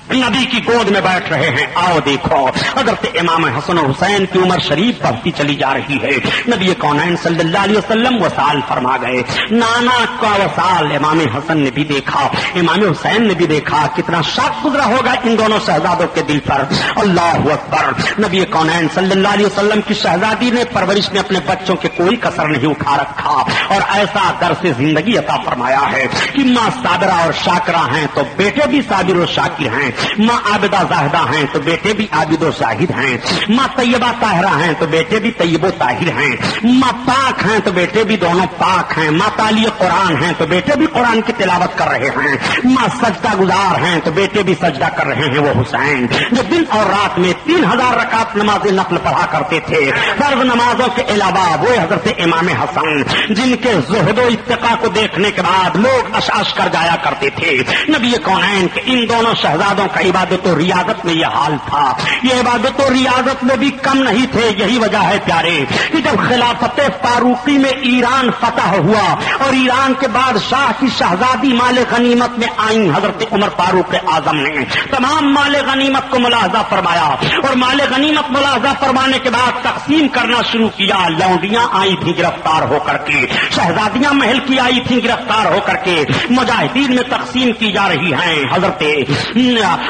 نبی کی گود میں بیٹھ رہے ہیں. آؤ دیکھو حضرت امام حسن و حسین کی عمر شریف بڑھتی چلی جا رہی ہے. نبی کونین صلی اللہ علیہ وسلم وصال فرما گئے. نانا کا وصال امام حسن نے بھی دیکھا امام حسین نے بھی دیکھا. کتنا شک گزرا ہوگا ان دونوں شہزادوں کے دل پر. اللہ اکبر. نبی کونین صلی اللہ علیہ وسلم کی شہزادی نے پرورش میں اپنے بچوں کے کوئی کسر نہیں اٹھا رکھا اور ایسا درس زندگی عطا فرمایا ہے کہ ماں صابرہ اور شاکرہ ہیں تو بیٹے بھی صابر و شاکر ہیں. ماں عابدہ زاہدہ ہیں تو بیٹے بھی عابد و زاہد ہیں. ماں طیبہ طاہرہ ہیں تو بیٹے بھی طیب و طاہر ہیں. ماں پاک ہیں تو بیٹے بھی دونوں پاک ہیں. ماں تالی قرآن ہیں تو بیٹے بھی قرآن کی تلاوت کر رہے ہیں. ماں سجدہ گزار ہیں تو بیٹے بھی سجدہ کر رہے ہیں. وہ حسین جو دن اور رات میں 3000 رکعت نماز نفل پڑھا کرتے تھے فرض نمازوں کے علاوہ, وہ حضرت امام حسن جن کے زہد و اتقاء کو دیکھنے کے بعد لوگ اشعش کر جایا کرتے تھے. نبی کونین کے ان دونوں شہزادوں والوں کا عبادت و ریاضت میں یہ حال تھا. یہ عبادت و ریاضت میں بھی کم نہیں تھے. یہی وجہ ہے پیارے کہ جب خلافت فاروقی میں ایران فتح ہوا اور ایران کے بادشاہ کی شہزادی مال غنیمت میں آئیں، حضرت عمر فاروق اعظم نے تمام مال غنیمت کو ملاحظہ فرمایا اور مال غنیمت ملاحظہ فرمانے کے بعد تقسیم کرنا شروع کیا. لونڈیاں آئی تھیں گرفتار ہو کر کے، شہزادیاں محل کی آئی تھیں گرفتار ہو کر کے، مجاہدین میں تقسیم کی جا رہی ہیں. حضرت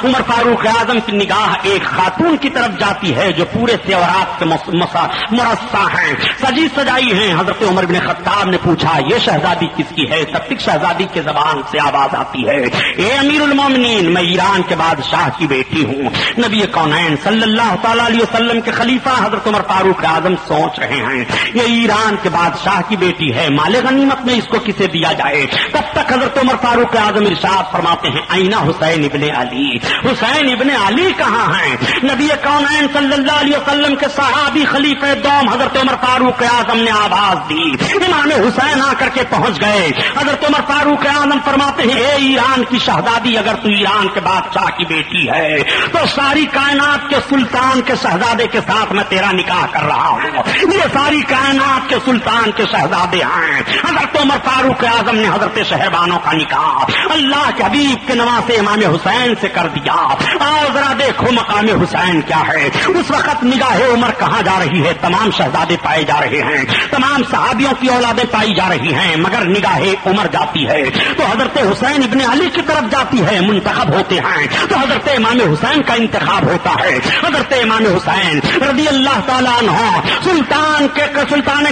عمر فاروق اعظم کی نگاہ ایک خاتون کی طرف جاتی ہے جو پورے زیورات سے مرصع ہیں، سجی سجائی ہیں. حضرت عمر بن خطاب نے پوچھا یہ شہزادی کس کی ہے؟ تب تک شہزادی کے زبان سے آواز آتی ہے اے امیر المومنین، میں ایران کے بادشاہ کی بیٹی ہوں. نبی کونین صلی اللہ تعالی علیہ وسلم کے خلیفہ حضرت عمر فاروق اعظم سوچ رہے ہیں یہ ایران کے بادشاہ کی بیٹی ہے، مال غنیمت میں اس کو کسے دیا جائے؟ تب تک حضرت عمر فاروق اعظم ارشاد فرماتے ہیں اینا حسین ابن علی، حسین ابن علی کہاں ہیں؟ نبی کونین صلی اللہ علیہ وسلم کے صحابی خلیفہ دوم حضرت عمر فاروق اعظم نے آواز دی، امام حسین آ کر کے پہنچ گئے. حضرت عمر فاروق اعظم فرماتے ہیں اے ایران کی شہزادی، اگر تو ایران کے بادشاہ کی بیٹی ہے تو ساری کائنات کے سلطان کے شہزادے کے ساتھ میں تیرا نکاح کر رہا ہوں. یہ ساری کائنات کے سلطان کے شہزادے ہیں. حضرت عمر فاروق اعظم نے حضرت شہبانوں کا نکاح اللہ کے حبیب کے نواسے امام حسین سے کر دیا. آؤ ذرا دیکھو مقام حسین کیا ہے. اس وقت نگاہ عمر کہاں جا رہی ہے؟ تمام شہزادے پائے جا رہے ہیں، تمام صحابیوں کی اولادیں پائی جا رہی ہیں، مگر نگاہ عمر جاتی ہے تو حضرت حسین ابن علی کی طرف جاتی ہے. منتخب ہوتے ہیں تو حضرت امام حسین کا انتخاب ہوتا ہے. حضرت امام حسین رضی اللہ تعالیٰ عنہ سلطان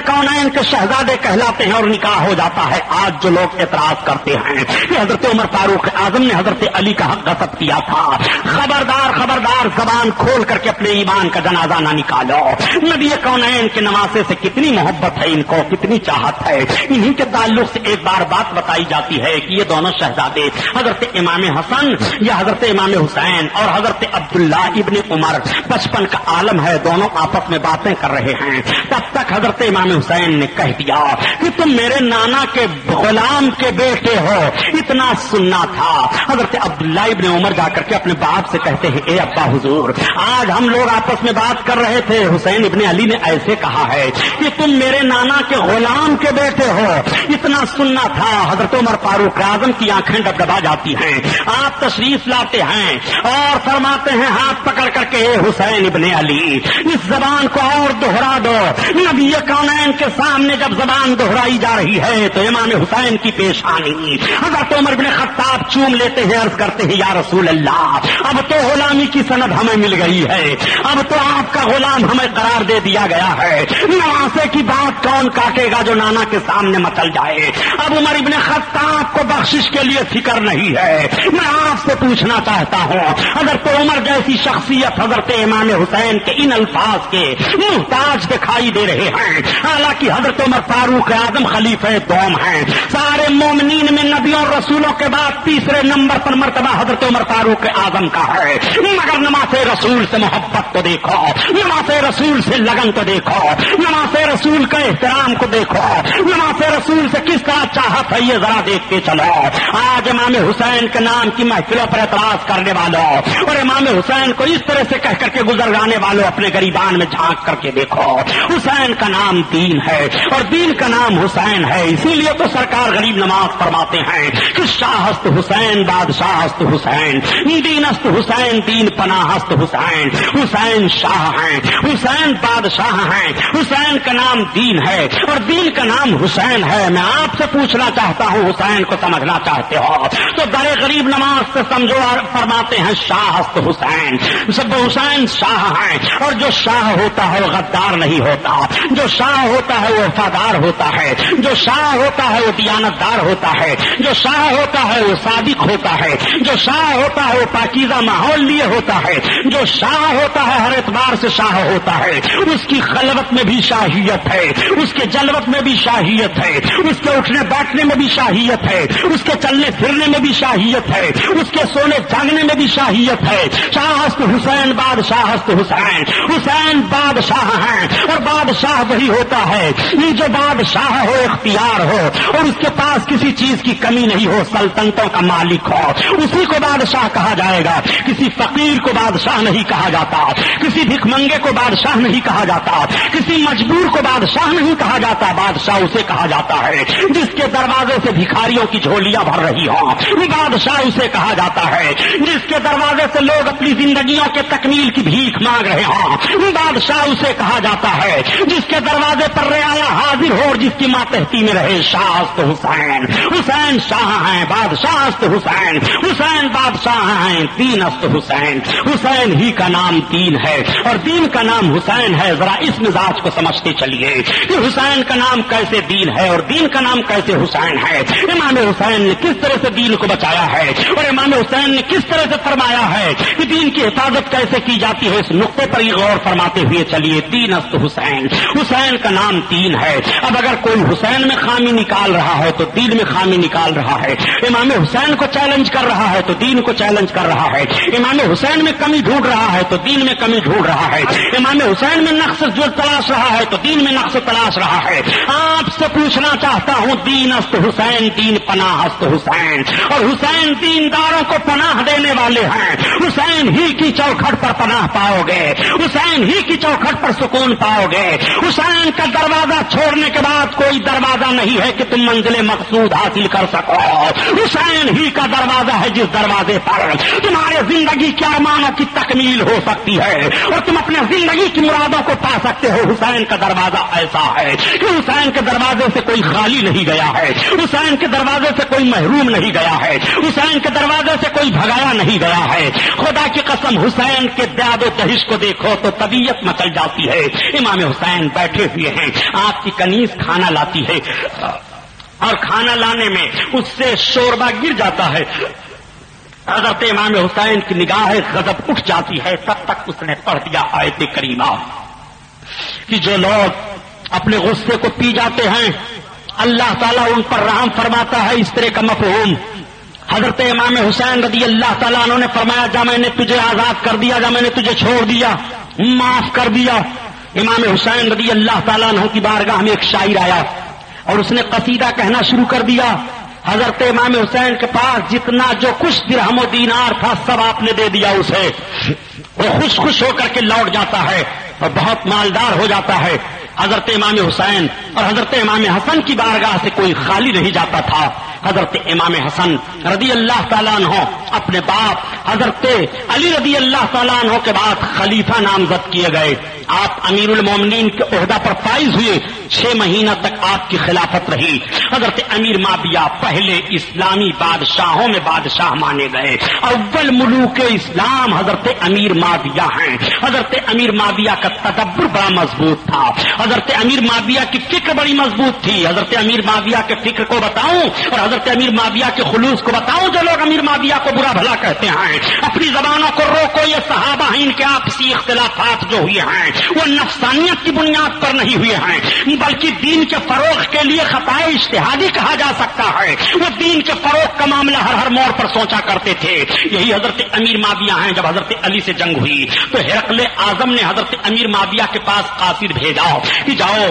کونین کے شہزادے کہلاتے ہیں اور نکاح ہو جاتا ہے. آج جو لوگ اعتراض کرتے ہیں کہ حضرت عمر فاروق اعظم نے حضرت علی کا حق غصب کیا تھا، خبردار خبردار زبان کھول کر کے اپنے ایمان کا جنازہ نہ نکالو. نبی کونین کے نواسے سے کتنی محبت ہے ان کو، کتنی چاہت ہے. انہی کے تعلق سے ایک بار بات بتائی جاتی ہے کہ یہ دونوں شہزادے حضرت امام حسن یا حضرت امام حسین اور حضرت عبداللہ ابن عمر، بچپن کا عالم ہے، دونوں آپس میں باتیں کر رہے ہیں. تب تک حضرت امام حسین نے کہہ دیا کہ تم میرے نانا کے غلام کے بیٹے ہو، اتنا سننا تھا. حضرت عبداللہ ابن عمر جا کر کے اپنے باپ سے کہتے ہیں اے ابا حضور، آج ہم لوگ آپس میں بات کر رہے تھے، حسین ابن علی نے ایسے کہا ہے کہ تم میرے نانا کے غلام کے بیٹے ہو، اتنا سننا تھا. حضرت عمر فاروق اعظم کی آنکھیں ڈبڈبا جاتی ہیں. آپ تشریف لاتے ہیں اور فرماتے ہیں ہاتھ پکڑ کر کے حسین ابن علی اس زبان کو اور دوہرا دو. نبی کونین کے سامنے جب زبان دوہرائی جا رہی ہے تو امام حسین کی پیشانی حضرت عمر بن خطاب چوم لیتے ہیں، عرض کرتے ہیں یا رسول اللہ، اب تو غلامی کی سند ہمیں مل گئی ہے، اب تو آپ کا غلام ہمیں قرار دے دیا گیا ہے. نواسے کی بات کون کاٹے گا جو نانا کے سامنے مچل جائے؟ اب عمر ابن خطاب کو بخشش کے لیے فکر نہیں ہے. میں آپ سے پوچھنا چاہتا ہوں، حضرت عمر جیسی شخصیت حضرت امام حسین کے ان الفاظ کے محتاج دکھائی دے رہے ہیں، حالانکہ حضرت عمر فاروق اعظم خلیفہ دوم ہیں. سارے مومنین میں نبیوں اور رسولوں کے بعد تیسرے نمبر پر مرتبہ حضرت عمر فاروق اعظم کا ہے. مگر نماز رسول سے محبت تو دیکھو، نماز رسول سے لگن تو دیکھو، نماز رسول کا احترام کو دیکھو، نماز رسول سے کس طرح چاہت ہے یہ ذرا دیکھ کے چلو. آج امام حسین کے نام کی محفلوں پر اعتراض کرنے والوں اور امام حسین کو اس طرح سے کہہ کر کے گزر جانے والوں اپنے گریبان میں جھانک کر کے دیکھو. حسین کا نام دین ہے اور دین کا نام حسین ہے. اسی لیے تو سرکار غریب نماز فرماتے ہیں کہ شاہ است حسین بادشاہ است حسین، دین است حسین دین پناہ است حسین. حسین شاہ ہیں، حسین بادشاہ ہیں، حسین کا نام دین ہے اور دین کا نام حسین ہے. میں آپ سے پوچھنا چاہتا ہوں، حسین کو سمجھنا چاہتے ہو تو در غریب نماز سے سمجھو اور فرماتے ہیں شاہ است حسین. سب حسین شاہ ہیں اور جو شاہ ہوتا ہے وہ غدار نہیں ہوتا، جو شاہ ہوتا ہے وہ وفادار ہوتا ہے، جو شاہ ہوتا ہے وہ دیانتدار ہوتا ہے، جو شاہ ہوتا ہے وہ صادق ہوتا ہے، جو شاہ ہوتا ہے وہ پاکیزہ ماحول لیے ہوتا ہے، جو شاہ ہوتا ہے ہر اعتبار سے شاہ ہوتا ہے، اس کی خلوت میں بھی شاہیت ہے، اس کے جلوت میں بھی شاہیت ہے، اس کے اٹھنے بیٹھنے میں بھی شاہیت ہے، اس کے چلنے پھرنے میں بھی شاہیت ہے، اس کے سونے جاگنے میں بھی شاہیت ہے۔ شاہست حسین بادشاہست حسین، حسین بادشاہ ہیں اور بادشاہ وہی ہوتا ہے جو بادشاہ ہو، اختیار ہو اور اس کے پاس کسی چیز کی کمی نہیں ہو، سلطنتوں کا مالک ہو، اسی کو بادشاہ کہا جائے گا۔ کسی فقیر کو بادشاہ نہیں کہا جاتا، کسی بھک منگے کو بادشاہ نہیں کہا جاتا، کسی مجبور کو بادشاہ نہیں کہا جاتا۔ بادشاہ اسے کہا جاتا ہے جس کے دروازے سے بھکاریوں کی جھولیاں بھر رہی ہوں، بادشاہ اسے کہا جاتا ہے جس کے دروازے سے لوگ اپنی زندگیوں کے تکمیل کی بھیک مانگ رہے ہوں، بادشاہ اسے کہا جاتا ہے جس کے دروازے پر رعایا حاضر ہو اور جس کی ماتحتی میں رہے۔ شاہست حسین، حسین شاہ ہیں، بادشاہست حسین، حسین بادشاہ ہیں، دینست حسین، حسین ہی کا نام دین ہے اور دین کا نام حسین ہے۔ ذرا اس مزاج کو سمجھتے چلیے کہ حسین کا نام کیسے دین ہے اور دین کا نام کیسے حسین ہے۔ امام حسین نے کس طرح سے دین کو بچایا ہے اور امام حسین نے کس طرح سے فرمایا ہے کہ دین کی حفاظت کیسے کی جاتی ہے، اس نقطے پر ہی غور فرماتے ہوئے چلیے۔ دینست حسین، حسین کا نام دین ہے۔ اب اگر کوئی حسین میں خامی نکال رہا ہے تو دین میں خامی نکال رہا ہے، امام حسین کو چیلنج کر رہا ہے تو دین کو چیلنج کر رہا ہے، امام حسین میں کمی ڈھونڈ رہا ہے تو دین میں کمی ڈھونڈ رہا ہے، امام حسین میں نقص جو تلاش رہا ہے تو دین میں نقص تلاش رہا ہے۔ آپ سے پوچھنا چاہتا ہوں، دینست حسین، دین پناہست حسین، اور حسین دینداروں کو پناہ دینے والے ہیں۔ حسین ہی کی چوکھٹ پر پناہ پاؤ گے، حسین ہی کی چوکھٹ پر سکون پاؤ گے۔ حسین کا دروازہ چھوڑنے کے بعد کوئی دروازہ نہیں ہے کہ تم منزل مقصود حاصل کر سکو۔ حسین ہی کا دروازہ ہے جس دروازے پر تمہارے زندگی کے ارمانوں کی تکمیل ہو سکتی ہے اور تم اپنے زندگی کی مرادوں کو پا سکتے ہو۔ حسین کا دروازہ ایسا ہے کہ حسین کے دروازے سے کوئی خالی نہیں گیا ہے، حسین کے دروازے سے کوئی محروم نہیں گیا ہے، حسین کے دروازے سے کوئی بھگایا نہیں گیا ہے۔ خدا کی قسم، حسین کے داد و دہش کو دیکھو تو طبیعت مچل جاتی ہے۔ امام حسین بیٹھے ہوئے ہیں، آپ کی کنیز کھانا لاتی ہے اور کھانا لانے میں اس سے شوربہ گر جاتا ہے۔ حضرت امام حسین کی نگاہ غضب اٹھ جاتی ہے، تب تک اس نے پڑھ دیا آیت کریمہ کہ جو لوگ اپنے غصے کو پی جاتے ہیں اللہ تعالیٰ ان پر رحم فرماتا ہے۔ اس طرح کا مفہوم حضرت امام حسین رضی اللہ تعالیٰ عنہ نے فرمایا، جا میں نے تجھے آزاد کر دیا، جا میں نے تجھے چھوڑ دیا، معاف کر دیا۔ امام حسین رضی اللہ تعالیٰ عنہ کی بارگاہ میں ایک شاعر آیا اور اس نے قصیدہ کہنا شروع کر دیا۔ حضرت امام حسین کے پاس جتنا جو کچھ درہم و دینار تھا سب آپ نے دے دیا اسے۔ وہ خوش خوش ہو کر کے لوٹ جاتا ہے اور بہت مالدار ہو جاتا ہے۔ حضرت امام حسین اور حضرت امام حسن کی بارگاہ سے کوئی خالی نہیں جاتا تھا۔ حضرت امام حسن رضی اللہ تعالیٰ عنہ اپنے باپ حضرت علی رضی اللہ تعالیٰ عنہ کے بعد خلیفہ نامزد کیے گئے۔ آپ امیر المومنین کے عہدہ پر فائز ہوئے، 6 مہینہ تک آپ کی خلافت رہی۔ حضرت امیر معاویہ پہلے اسلامی بادشاہوں میں بادشاہ مانے گئے۔ اول ملوک اسلام حضرت امیر معاویہ ہیں۔ حضرت امیر معاویہ کا تدبر بڑا مضبوط تھا، حضرت امیر معاویہ کی فکر بڑی مضبوط تھی۔ حضرت امیر معاویہ کے فکر کو بتاؤں اور حضرت امیر معاویہ کے خلوص کو بتاؤں، جو لوگ امیر معاویہ کو برا بھلا کہتے ہیں اپنی زبانوں کو روکو۔ یہ صحابہ ہیں، ان کے آپسی اختلافات جو ہوئے ہیں وہ نفسانیت کی بنیاد پر نہیں ہوئے ہیں، بلکہ دین کے فروغ کے لیے خطائے اجتہادی کہا جا سکتا ہے۔ وہ دین کے فروغ کا معاملہ ہر موڑ پر سوچا کرتے تھے۔ یہی حضرت امیر معاویہ ہیں۔ جب حضرت علی سے جنگ ہوئی تو ہرقل اعظم نے حضرت امیر معاویہ کے پاس قاصد بھیجا کہ جاؤ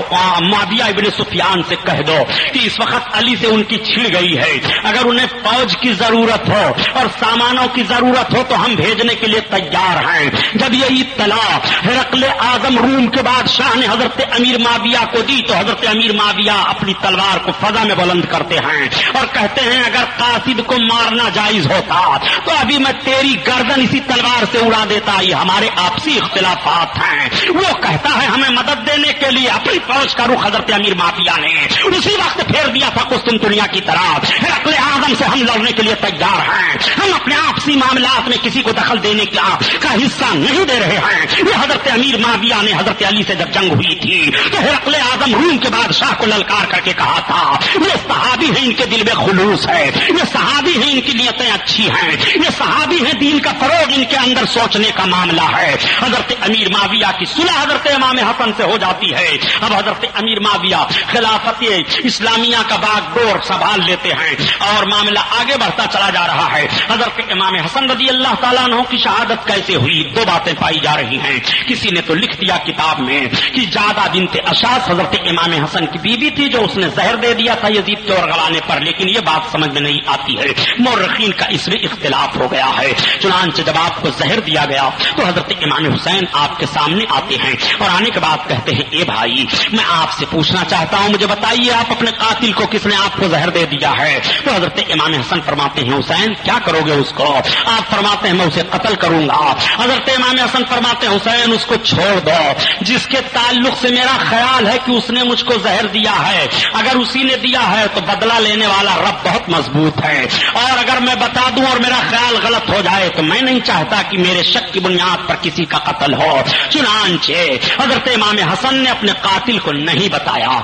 معاویہ ابن سفیان سے کہہ دو کہ اس وقت علی سے ان کی چھڑ گئی ہے، اگر انہیں فوج کی ضرورت ہو اور سامانوں کی ضرورت ہو تو ہم بھیجنے کے لیے تیار ہیں۔ جب یہ اطلاع ہرقل اعظم روم کے بادشاہ نے حضرت امیر معاویہ کو دی تو حضرت امیر معاویہ اپنی تلوار کو فضا میں بلند کرتے ہیں اور کہتے ہیں اگر قاصد کو مارنا جائز ہوتا تو ابھی میں تیری گردن اسی تلوار سے اڑا دیتا۔ یہ ہمارے آپسی اختلافات ہیں۔ وہ کہتا ہے ہمیں مدد دینے کے لیے اپنی فوج کا رخ حضرت امیر معاویہ نے اسی وقت پھیر دیا تھا قسطنطنیہ کی طرف۔ ہرقل اعظم سے ہم لڑنے کے لیے تیار ہیں، ہم اپنے آپسی معاملات میں کسی کو دخل دینے کا حصہ نہیں نہیں دے رہے ہیں. یہ حضرت امیر معاویہ نے حضرت علی سے جب جنگ ہوئی تھی تو ہرقل اعظم روم کے بادشاہ کو للکار کر کے کہا تھا یہ صحابی ہیں، ان کے دل میں خلوص ہے، یہ صحابی ہیں، ان کی نیتیں اچھی ہیں، یہ صحابی ہیں، دین کا فروغ ان کے اندر سوچنے کا معاملہ ہے. حضرت امیر معاویہ کی صلح حضرت امام حسن سے ہو جاتی ہے. اب حضرت امیر معاویہ خلافت اسلامیہ کا باغ ڈور سنبھال لیتے ہیں اور معاملہ آگے بڑھتا چلا جا رہا ہے. حضرت امام حسن رضی اللہ تعالیٰ عنہ کی شہادت کیسے ہوئی؟ دو باتیں پائی جا رہی ہیں. کسی نے تو لکھ دیا کتاب میں کہ جادہ بنت اشاس حضرت امام حسن کی بیوی تھی جو اس نے زہر دے دیا تھا یزید کے اور گلانے پر، لیکن یہ بات سمجھ میں نہیں آتی ہے. مورخین کا اس میں اختلاف ہو گیا ہے. چنانچہ جب آپ کو زہر دیا گیا تو حضرت امام حسین آپ کے سامنے آتے ہیں اور آنے کے بعد کہتے ہیں اے بھائی میں آپ سے پوچھنا چاہتا ہوں، مجھے بتائیے آپ اپنے قاتل کو کس نے آپ کو زہر دے دیا ہے؟ تو حضرت امام حسن فرماتے ہیں حسین کیا کرو گے اس کو؟ آپ فرماتے ہیں میں اسے قتل کروں گا. حضرت امام حسن فرماتے ہیں حسین اس کو چھوڑ دو، جس کے تعلق سے میرا خیال ہے کہ اس نے مجھ کو زہر دیا ہے، اگر اسی نے دیا ہے تو بدلہ لینے والا رب بہت مضبوط ہے، اور اگر میں بتا دوں اور میرا خیال غلط ہو جائے تو میں نہیں چاہتا کہ میرے شک کی بنیاد پر کسی کا قتل ہو. چنانچہ حضرت امام حسن نے اپنے قاتل کو نہیں بتایا.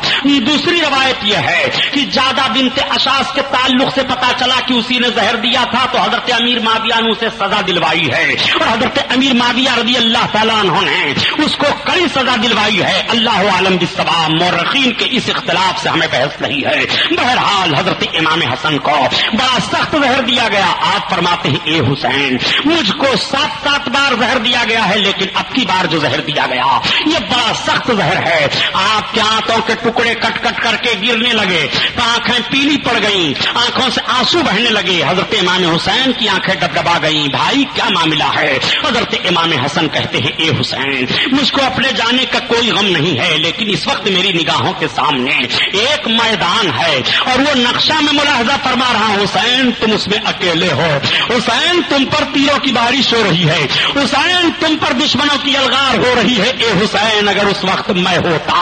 دوسری روایت یہ ہے کہ جادہ بنت اشاس کے تعلق سے پتا چلا کہ اسی نے زہر دیا تھا تو حضرت امیر معاویہ نے اسے سزا دلوائی ہے، اور حضرت امیر معاویہ رضی اللہ تعالیٰ عنہ نے اس کو کڑی سزا دلوائی ہے. اللہ عالم بالصواب، مورخین کے اس اختلاف سے ہمیں بحث نہیں ہے. بہرحال حضرت امام حسن کو بڑا سخت زہر دیا گیا. آپ فرماتے ہیں اے حسین مجھ کو 7 بار زہر دیا گیا ہے، لیکن اب کی بار جو زہر دیا گیا یہ بڑا سخت زہر ہے. آپ کے آنتوں کے ٹکڑے کٹ کٹ کر کے گرنے لگے تو آنکھیں پیلی پڑ گئیں، آنکھوں سے آنسو بہنے لگے. حضرت امام حسین کی آنکھیں ڈبڈبا گئیں. بھائی کیا معاملہ ہے؟ حضرت امام حسن کہتے ہیں اے حسین مجھ کو اپنے جانے کا کوئی غم نہیں ہے، لیکن اس وقت میری نگاہوں کے سامنے ایک میدان ہے اور وہ نقشہ میں ملاحظہ فرما رہا ہوں. حسین تم اس میں اکیلے ہو، حسین تم پر تیروں کی بارش ہو رہی ہے، حسین تم پر دشمنوں کی الغار ہو رہی ہے. اے حسین اگر اس وقت میں ہوتا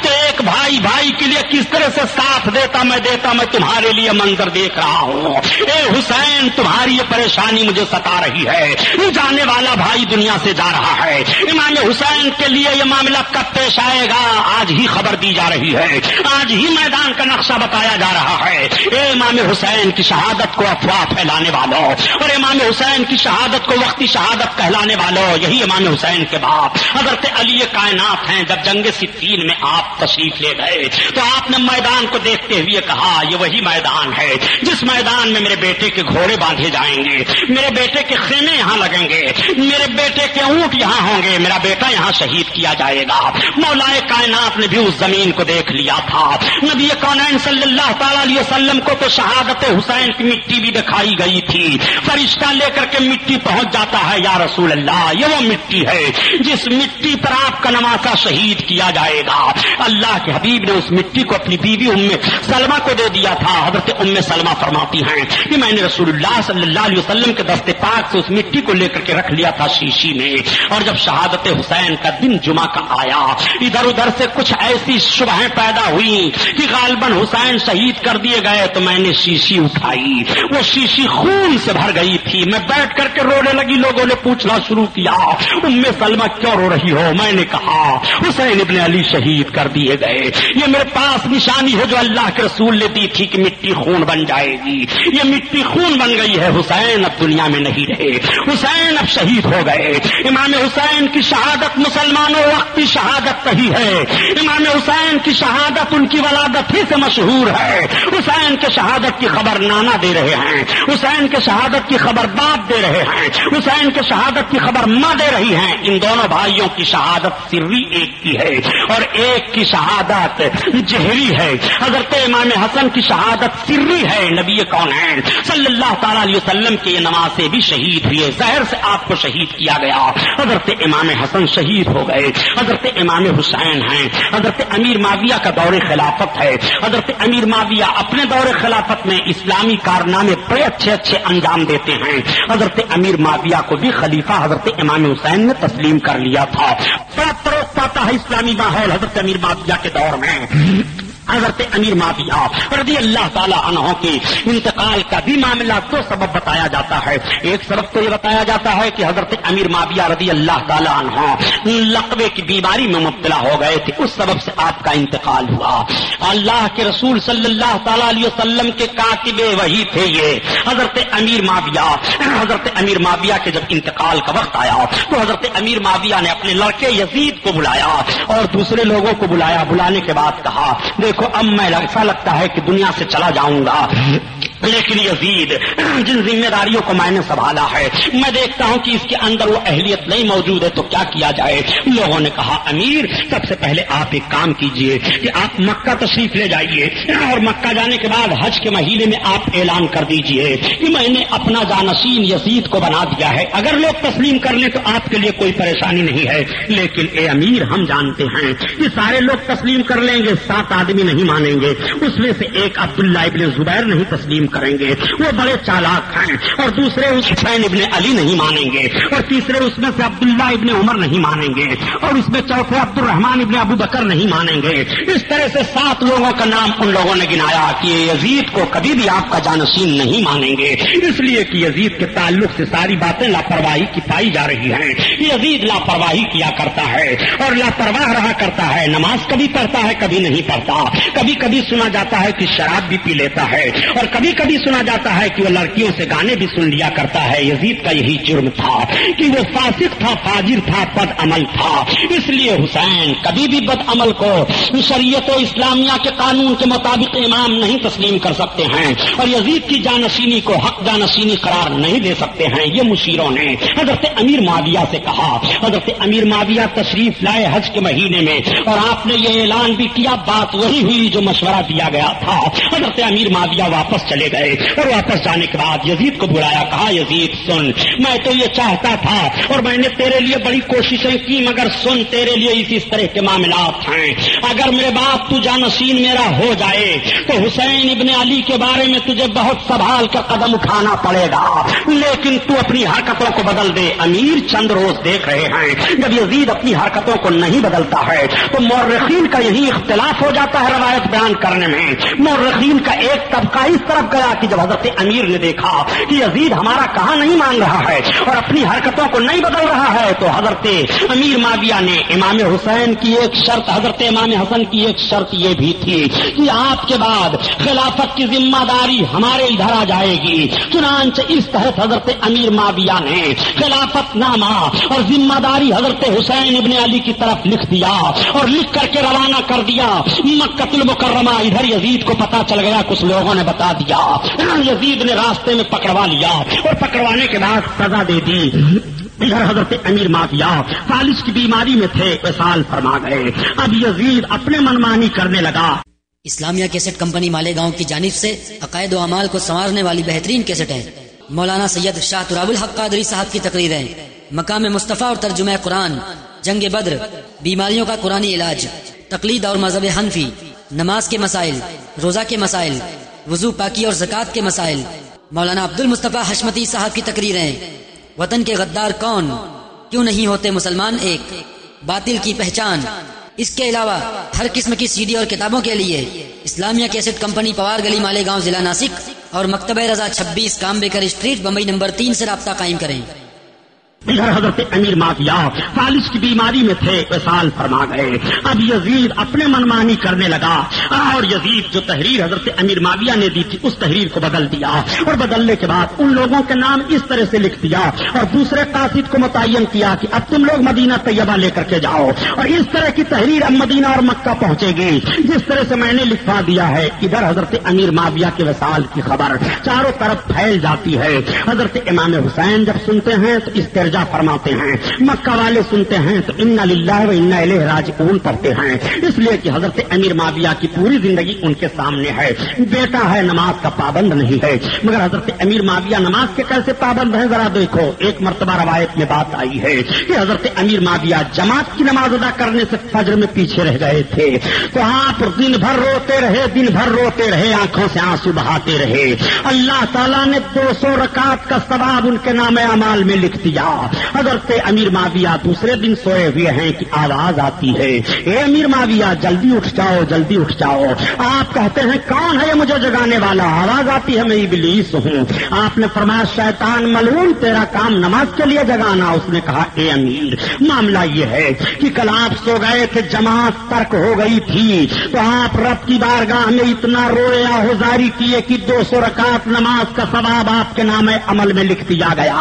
تو ایک بھائی بھائی کے لیے کس طرح سے ساتھ دیتا میں تمہارے لیے منظر دیکھ رہا ہوں. اے حسین تمہاری یہ پریشانی مجھے ستا رہی ہے، جانے والا بھائی دنیا سے جا رہا ہے. امام حسین کے لیے یہ معاملہ کب پیش آئے گا؟ آج ہی خبر دی جا رہی ہے، آج ہی میدان کا نقشہ بتایا جا رہا ہے. اے امام حسین کی شہادت کو افواہ پھیلانے والوں اور امام حسین کی شہادت کو وقتی شہادت کہلانے والوں، یہی امام حسین کے باپ حضرت علی کائنات ہیں. جب جنگ سفین میں آپ تشریف لے گئے تو آپ نے میدان کو دیکھتے ہوئے کہا یہ وہی میدان ہے جس میدان میں میرے بیٹے کے گھوڑے باندھے جائیں گے، میرے بیٹے کے خیمے یہاں لگیں گے، میرے بیٹے کے اونٹ یہاں ہوں گے، میرا بیٹا یہاں شہید کیا جائے گا. مولا کائنات نے بھی اس زمین کو دیکھ لیا تھا. نبی کونین صلی اللہ تعالی علیہ وسلم کو تو شہادت حسین کی مٹی بھی دکھائی گئی تھی. فرشتہ لے کر کے مٹی پہنچ جاتا ہے، یا رسول اللہ یہ وہ مٹی ہے جس مٹی پر آپ کا نواسا شہید کیا جائے گا. اللہ کے حبیب نے اس مٹی کو اپنی بیوی ام سلمہ کو دے دیا تھا. حضرت ام سلمہ فرماتی ہیں کہ میں نے رسول اللہ صلی اللہ علیہ وسلم کے دست پاک سے اس مٹی کو لے کر کے رکھ لیا تھا شیشی میں، اور جب شہادت حسین کا دن جمعہ کا آیا ادھر ادھر سے کچھ ایسی شبہیں پیدا ہوئی کہ غالباً حسین شہید کر دیے گئے تو میں نے شیشی اٹھائی، وہ شیشی خون سے بھر گئی تھی. میں بیٹھ کر کے رونے لگی. لوگوں نے پوچھنا شروع کیا ام سلمہ کیوں رو رہی ہو؟ میں نے کہا حسین ابن علی شہید کر دیے گئے، یہ میرے پاس نشانی ہے جو اللہ کے رسول نے دی تھی کہ مٹی خون بن جائے گی. یہ مٹی خون بن گئی ہے. حسین اب دنیا میں نہیں رہے، حسین اب شہید ہو گئے. امام حسین کی شہادت مسلمانوں وقتی شہادت نہیں ہے. امام حسین کی شہادت ان کی ولادت ہی سے مشہور ہے. حسین کے شہادت کی خبر نانا دے رہے ہیں، حسین کے شہادت کی خبر باپ دے رہے ہیں، حسین کے شہادت کی خبر ماں دے رہی ہیں. ان دونوں بھائیوں کی شہادت سری ایک کی ہے اور ایک کی شہادت جہری ہے. حضرت امام حسن کی شہادت سری ہے. نبی کونین صلی اللہ تعالی علیہ وسلم کے نواسے بھی شہید ہوئے، زہر سے آپ کو شہید کیا گیا. حضرت امام حسن شہید ہو گئے. حضرت امام حسین ہیں. حضرت امیر معاویہ کا دور خلافت ہے. حضرت امیر معاویہ اپنے دور خلافت میں اسلامی کارنامے بڑے اچھے انجام دیتے ہیں. حضرت امیر معاویہ کو بھی خلیفہ حضرت امام حسین نے تسلیم کر لیا تھا. بڑا فروغ پاتا ہے اسلامی ماحول حضرت امیر معاویہ کے دور میں. حضرت امیر معاویہ رضی اللہ تعالی عنہ کے انتقال کا بھی معاملہ دو سبب بتایا جاتا ہے. ایک سبب تو یہ بتایا جاتا ہے کہ حضرت امیر معاویہ رضی اللہ تعالی عنہ لقوے کی بیماری میں مبتلا ہو گئے تھے, اس سبب سے آپ کا انتقال ہوا. اللہ کے رسول صلی اللہ تعالی علیہ وسلم کے کاتب وحی تھے یہ حضرت امیر معاویہ. حضرت امیر معاویہ کے جب انتقال کا وقت آیا تو حضرت امیر معاویہ نے اپنے لڑکے یزید کو بلایا اور دوسرے لوگوں کو بلایا. بلانے کے بعد کہا دیکھو اب میں ایسا لگتا ہے کہ دنیا سے چلا جاؤں گا, لیکن یزید جن ذمہ داریوں کو میں نے سنبھالا ہے میں دیکھتا ہوں کہ اس کے اندر وہ اہلیت نہیں موجود ہے, تو کیا کیا جائے. لوگوں نے کہا امیر سب سے پہلے آپ ایک کام کیجئے کہ آپ مکہ تشریف لے جائیے اور مکہ جانے کے بعد حج کے مہینے میں آپ اعلان کر دیجئے کہ میں نے اپنا جانشین یزید کو بنا دیا ہے. اگر لوگ تسلیم کر لیں تو آپ کے لیے کوئی پریشانی نہیں ہے, لیکن اے امیر ہم جانتے ہیں کہ سارے لوگ تسلیم کر لیں گے, 7 آدمی نہیں مانیں گے, اس میں سے ایک عبداللہ ابن زبیر نہیں تسلیم کریں گے, وہ بڑے چالاک ہیں, اور دوسرے حسین ابن علی نہیں مانیں گے, اور تیسرے اس میں سے عبداللہ ابن عمر نہیں مانیں گے, اور اس میں چوتھے عبد الرحمن ابن ابو بکر نہیں مانیں گے. اس طرح سے 7 لوگوں کا نام ان لوگوں نے گنایا کہ یزید کو کبھی بھی آپ کا جانشین نہیں مانیں گے, اس لیے کہ یزید کے تعلق سے ساری باتیں لاپرواہی کی پائی جا رہی ہیں. یزید لاپرواہی کیا کرتا ہے اور لاپرواہ رہا کرتا ہے, نماز کبھی پڑھتا ہے کبھی نہیں پڑھتا, کبھی کبھی سنا جاتا ہے کہ شراب بھی پی لیتا ہے, اور کبھی کبھی سنا جاتا ہے کہ وہ لڑکیوں سے گانے بھی سن لیا کرتا ہے. یزید کا یہی جرم تھا کہ وہ فاسق تھا, فاجر تھا, بد عمل تھا. اس لیے حسین کبھی بھی بد عمل کو شریعت و اسلامیہ کے قانون کے مطابق امام نہیں تسلیم کر سکتے ہیں, اور یزید کی جانشینی کو حق جانشینی قرار نہیں دے سکتے ہیں. یہ مشیروں نے حضرت امیر معاویہ سے کہا. حضرت امیر معاویہ تشریف لائے حج کے مہینے میں, اور آپ نے یہ اعلان بھی کیا, بات وہی ہوئی جو مشورہ دیا گیا تھا. حضرت امیر معاویہ واپس چلے گئے, اور واپس جانے کے بعد یزید کو بلایا, کہا یزید سن, میں تو یہ چاہتا تھا اور میں نے تیرے لیے بڑی کوششیں کی, مگر سن تیرے لیے اس طرح کے معاملات ہیں. اگر میرے باپ تو جانشین میرا ہو جائے تو حسین ابن علی کے بارے میں تجھے بہت سنبھال کر قدم اٹھانا پڑے گا, لیکن تو اپنی حرکتوں کو بدل دے. امیر چند روز دیکھ رہے ہیں, جب یزید اپنی حرکتوں کو نہیں بدلتا ہے تو مورخین کا یہی اختلاف ہو جاتا ہے روایت بیان کرنے میں. مورخین کا ایک طبقہ اس طرف گیا کہ جب حضرت امیر نے دیکھا کہ یزید ہمارا کہا نہیں مان رہا ہے اور اپنی حرکتوں کو نہیں بدل رہا ہے, تو حضرت امیر معاویہ نے امام حسین کی ایک شرط, حضرت امام حسن کی ایک شرط یہ بھی تھی کہ آپ کے بعد خلافت کی ذمہ داری ہمارے ادھر آ جائے گی. چنانچہ اس تحت حضرت امیر معاویہ نے خلافت نامہ اور ذمہ داری حضرت حسین ابن علی کی طرف لکھ دیا, اور لکھ کر کے روانہ کر دیا مکہ المکرمہ. ادھر یزید کو پتا چل گیا, کچھ لوگوں نے بتا دیا, یزید نے راستے میں پکڑوا لیا, اور پکڑوانے کے بعد سزا دے دی. ادھر حضرت امیر معاویہ فالج کی بیماری میں تھے, وصال فرما گئے. اب یزید اپنے منمانی کرنے لگا. اسلامیہ کیسٹ کمپنی مالیگاؤں کی جانب سے عقائد و اعمال کو سنوارنے والی بہترین کیسٹ ہے. مولانا سید شاہ تراب الحق قادری صاحب کی تقریریں, مقام مصطفیٰ اور ترجمہ قرآن, جنگ بدر, بیماریوں کا قرآنی علاج, تقلید اور مذہب حنفی, نماز کے مسائل, روزہ کے مسائل, وضو پاکی اور زکوٰۃ کے مسائل. مولانا عبد المصطفیٰ حشمتی صاحب کی تقریریں, وطن کے غدار کون, کیوں نہیں ہوتے مسلمان ایک, باطل کی پہچان. اس کے علاوہ ہر قسم کی CD اور کتابوں کے لیے اسلامیہ کیسٹ کمپنی پوار گلی مالیگاؤں ضلع ناسک اور مکتبہ رضا 26 کامبیکر اسٹریٹ بمبئی نمبر 3 سے رابطہ قائم کریں. ادھر حضرت امیر معاویہ فالج کی بیماری میں تھے, وصال فرما گئے. اب یزید اپنے منمانی کرنے لگا, اور یزید جو تحریر حضرت امیر معاویہ نے دی تھی اس تحریر کو بدل دیا, اور بدلنے کے بعد ان لوگوں کے نام اس طرح سے لکھ دیا, اور دوسرے قاصد کو متعین کیا کہ اب تم لوگ مدینہ طیبہ لے کر کے جاؤ, اور اس طرح کی تحریر اب مدینہ اور مکہ پہنچے گی جس طرح سے میں نے لکھوا دیا ہے. ادھر حضرت امیر معاویہ کے وصال کی خبر چاروں طرف پھیل جاتی ہے. حضرت امام حسین جب سنتے ہیں تو اس فرماتے ہیں, مکہ والے سنتے ہیں تو انا للہ و انا الیہ راجعون پڑھتے ہیں, اس لیے کہ حضرت امیر معاویہ کی پوری زندگی ان کے سامنے ہے. بیٹا ہے نماز کا پابند نہیں ہے, مگر حضرت امیر معاویہ نماز کے کیسے پابند ہیں ذرا دیکھو. ایک مرتبہ روایت میں بات آئی ہے کہ حضرت امیر معاویہ جماعت کی نماز ادا کرنے سے فجر میں پیچھے رہ گئے تھے, تو آپ دن بھر روتے رہے, آنکھوں سے آنسو بہاتے رہے. اللہ تعالیٰ نے 200 رکعت کا ثواب ان کے نام اعمال میں لکھ دیا. حضرت امیر معاویہ دوسرے دن سوئے ہوئے ہیں کہ آواز آتی ہے، اے امیر معاویہ جلدی اٹھ جاؤ، جلدی اٹھ جاؤ۔ آپ کہتے ہیں کون ہے یہ مجھے جگانے والا؟ آواز آتی ہے میں ابلیس ہوں۔ آپ نے فرمایا شیطان ملعون تیرا کام نماز کے لیے جگانا۔ اس نے کہا اے امیر معاملہ یہ ہے کہ کل آپ سو گئے تھے، جماعت ترک ہو گئی تھی، تو آپ رب کی بارگاہ میں اتنا روئے آہوزاری کیے کہ 200 رکعت نماز کا ثواب آپ کے نام عمل میں لکھ دیا گیا۔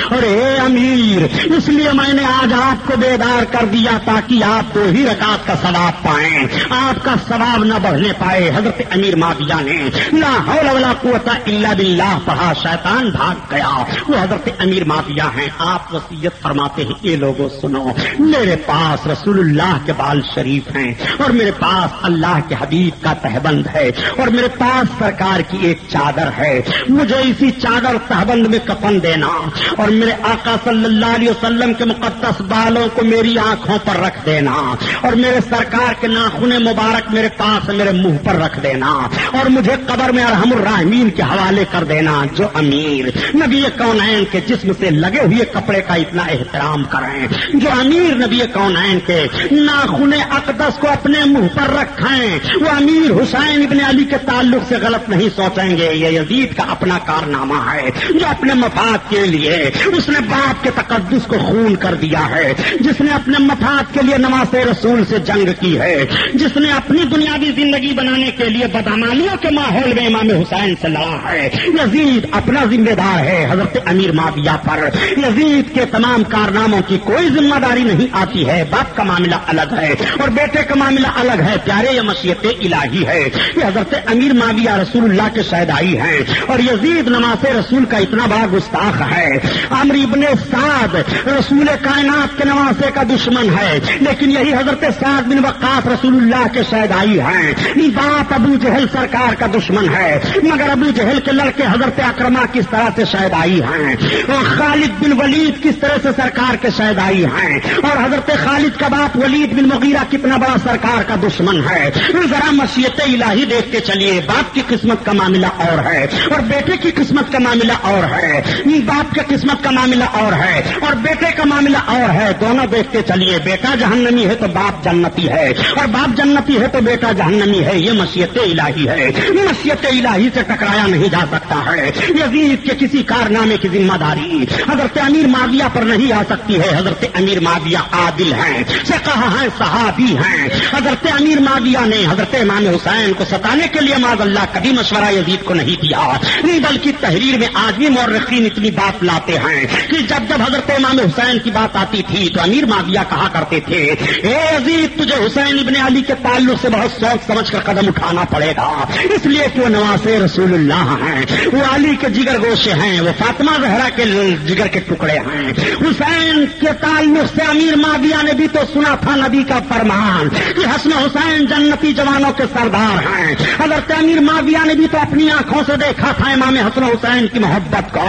اور اے امیر اس لیے میں نے آج آپ کو بیدار کر دیا تاکہ آپ 2 ہی رکعت کا ثواب پائیں، آپ کا ثواب نہ بڑھنے پائے۔ حضرت امیر معاویہ نے لا حول ولا قوت الا باللہ پڑھا، شیطان بھاگ گیا۔ وہ حضرت امیر معاویہ ہیں۔ آپ وصیت فرماتے ہیں اے لوگوں سنو، میرے پاس رسول اللہ کے بال شریف ہیں، اور میرے پاس اللہ کے حبیب کا تہبند ہے، اور میرے پاس سرکار کی ایک چادر ہے، مجھے اسی چادر تہبند میں کفن دینا، اور میرے آقا صلی اللہ علیہ وسلم کے مقدس بالوں کو میری آنکھوں پر رکھ دینا، اور میرے سرکار کے ناخن مبارک میرے پاس میرے منہ پر رکھ دینا، اور مجھے قبر میں ارحم الراحمین کے حوالے کر دینا۔ جو امیر نبی کونین کے جسم سے لگے ہوئے کپڑے کا اتنا احترام کریں، جو امیر نبی کونین کے ناخن اقدس کو اپنے منہ پر رکھیں، وہ امیر حسین ابن علی کے تعلق سے غلط نہیں سوچیں گے۔ یہ یزید کا اپنا کارنامہ ہے جو اپنے مفاد کے لیے اس نے باپ کے تقدس کو خون کر دیا ہے، جس نے اپنے مفاد کے لیے نماز رسول سے جنگ کی ہے، جس نے اپنی دنیاوی زندگی بنانے کے لیے بدعمالیوں کے ماحول میں امام حسین سے لڑا ہے۔ یزید اپنا ذمہ دار ہے حضرت امیر معاویہ پر، یزید کے تمام کارناموں کی کوئی ذمہ داری نہیں آتی ہے۔ باپ کا معاملہ الگ ہے اور بیٹے کا معاملہ الگ ہے۔ پیارے یہ مشیت الہی ہے کہ حضرت امیر معاویہ رسول اللہ کے شہدائی ہیں، اور یزید نماز رسول کا اتنا بڑا گستاخ ہے۔ عمرو ابن سعد رسول کائنات کے نواسے کا دشمن ہے، لیکن یہی حضرت سعد بن وقاص رسول اللہ کے شہدائی ہیں۔ باپ ابو جہل سرکار کا دشمن ہے، مگر ابو جہل کے لڑکے حضرت اکرمہ کس طرح سے شہدائی ہیں، اور خالد بن ولید کس طرح سے سرکار کے شہدائی ہیں، اور حضرت خالد کا باپ ولید بن مغیرہ کتنا بڑا سرکار کا دشمن ہے۔ ذرا مشیت الہی دیکھتے چلیے، باپ کی قسمت کا معاملہ اور ہے اور بیٹے کی قسمت کا معاملہ اور ہے، باپ کی قسمت کا معاملہ اور ہے اور بیٹے کا معاملہ اور ہے۔ دونوں دیکھتے چلیے، بیٹا جہنمی ہے تو باپ جنتی ہے، اور باپ جنتی ہے تو بیٹا جہنمی ہے۔ یہ مشیت الہی ہے، مشیت الہی سے ٹکرایا نہیں جا سکتا ہے۔ یزید کے کسی کارنامے کی ذمہ داری حضرت امیر معاویہ پر نہیں آ سکتی ہے۔ حضرت امیر معاویہ عادل ہیں، فقیہ ہیں، صحابی ہیں۔ حضرت امیر معاویہ نے حضرت امام حسین کو ستانے کے لیے معاذ اللہ کبھی مشورہ یزید کو نہیں دیا، بلکہ تحریر میں آج بھی مورخین اتنی بات لاتے ہیں کہ جب حضرت امام حسین کی بات آتی تھی تو امیر معاویہ کہا کرتے تھے اے یزید تجھے حسین ابن علی کے تعلق سے بہت سوچ سمجھ کر قدم اٹھانا پڑے گا، اس لیے کہ وہ نواسے رسول اللہ ہیں، وہ علی کے جگر گوشے ہیں، وہ فاطمہ زہرا کے جگر کے ٹکڑے ہیں۔ حسین کے تعلق سے امیر معاویہ نے بھی تو سنا تھا نبی کا فرمان کہ حسن حسین جنتی جوانوں کے سردار ہیں۔ حضرت امیر معاویہ نے بھی تو اپنی آنکھوں سے دیکھا تھا امام حسن حسین کی محبت کو۔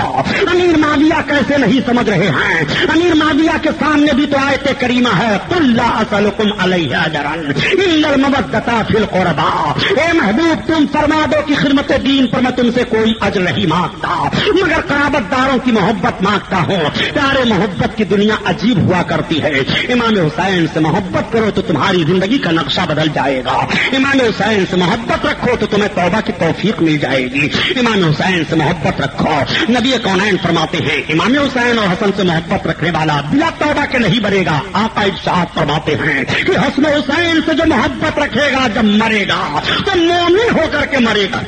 امیر معاویہ کیسے نہیں سمجھ رہے ہیں؟ امیر معاویہ کے سامنے بھی تو آیت کریمہ ہے قل لا اسألکم علیہ اجرا الا المودۃ فی القربى، اے محبوب تم فرما دو کہ خدمت دین پر میں تم سے کوئی اجر نہیں مانگتا مگر قرابت داروں کی محبت مانگتا ہوں۔ پیارے محبت کی دنیا عجیب ہوا کرتی ہے۔ امام حسین سے محبت کرو تو تمہاری زندگی کا نقشہ بدل جائے گا، امام حسین سے محبت رکھو تو تمہیں توبہ کی توفیق مل جائے گی، امام حسین سے محبت رکھو۔ نبی کونین فرماتے ہیں امام حسین اور حسن سے محبت رکھنے والا بلا توبہ کے نہیں مرے گا۔ آقا ارشاد فرماتے ہیں کہ حسن حسین سے جو محبت رکھے گا جب مرے گا تو مومن ہو کر کے مرے گا۔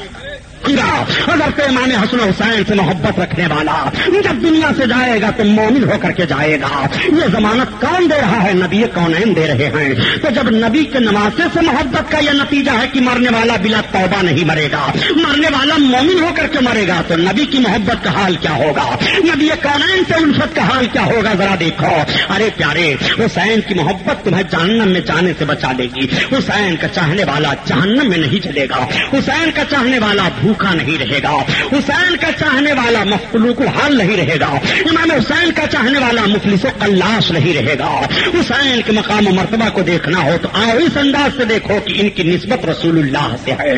حضرت امام حسن حسین سے محبت رکھنے والا جب دنیا سے جائے گا تو مومن ہو کر کے جائے گا۔ یہ ضمانت کون دے رہا ہے؟ نبی کونین دے رہے ہیں۔ تو جب نبی کے نواسے سے محبت کا یہ نتیجہ ہے کہ مرنے والا بلا توبہ نہیں مرے گا، مرنے والا مومن ہو کر کے مرے گا، تو نبی کی محبت کا حال کیا ہوگا؟ نبی کونین سے الفت کا حال کیا ہوگا؟ ذرا دیکھو۔ ارے پیارے، حسین کی محبت تمہیں جہنم میں جانے سے بچا لے گی۔ حسین کا چاہنے والا جہنم میں نہیں چلے گا، حسین کا چاہنے والا بھوکا نہیں رہے گا، حسین کا چاہنے والا مخلوق الحال نہیں رہے گا، امام حسین کا چاہنے والا مفلس قلاش نہیں رہے گا۔ حسین کے مقام و مرتبہ کو دیکھنا ہو تو آؤ اس انداز سے دیکھو کہ ان کی نسبت رسول اللہ سے ہے۔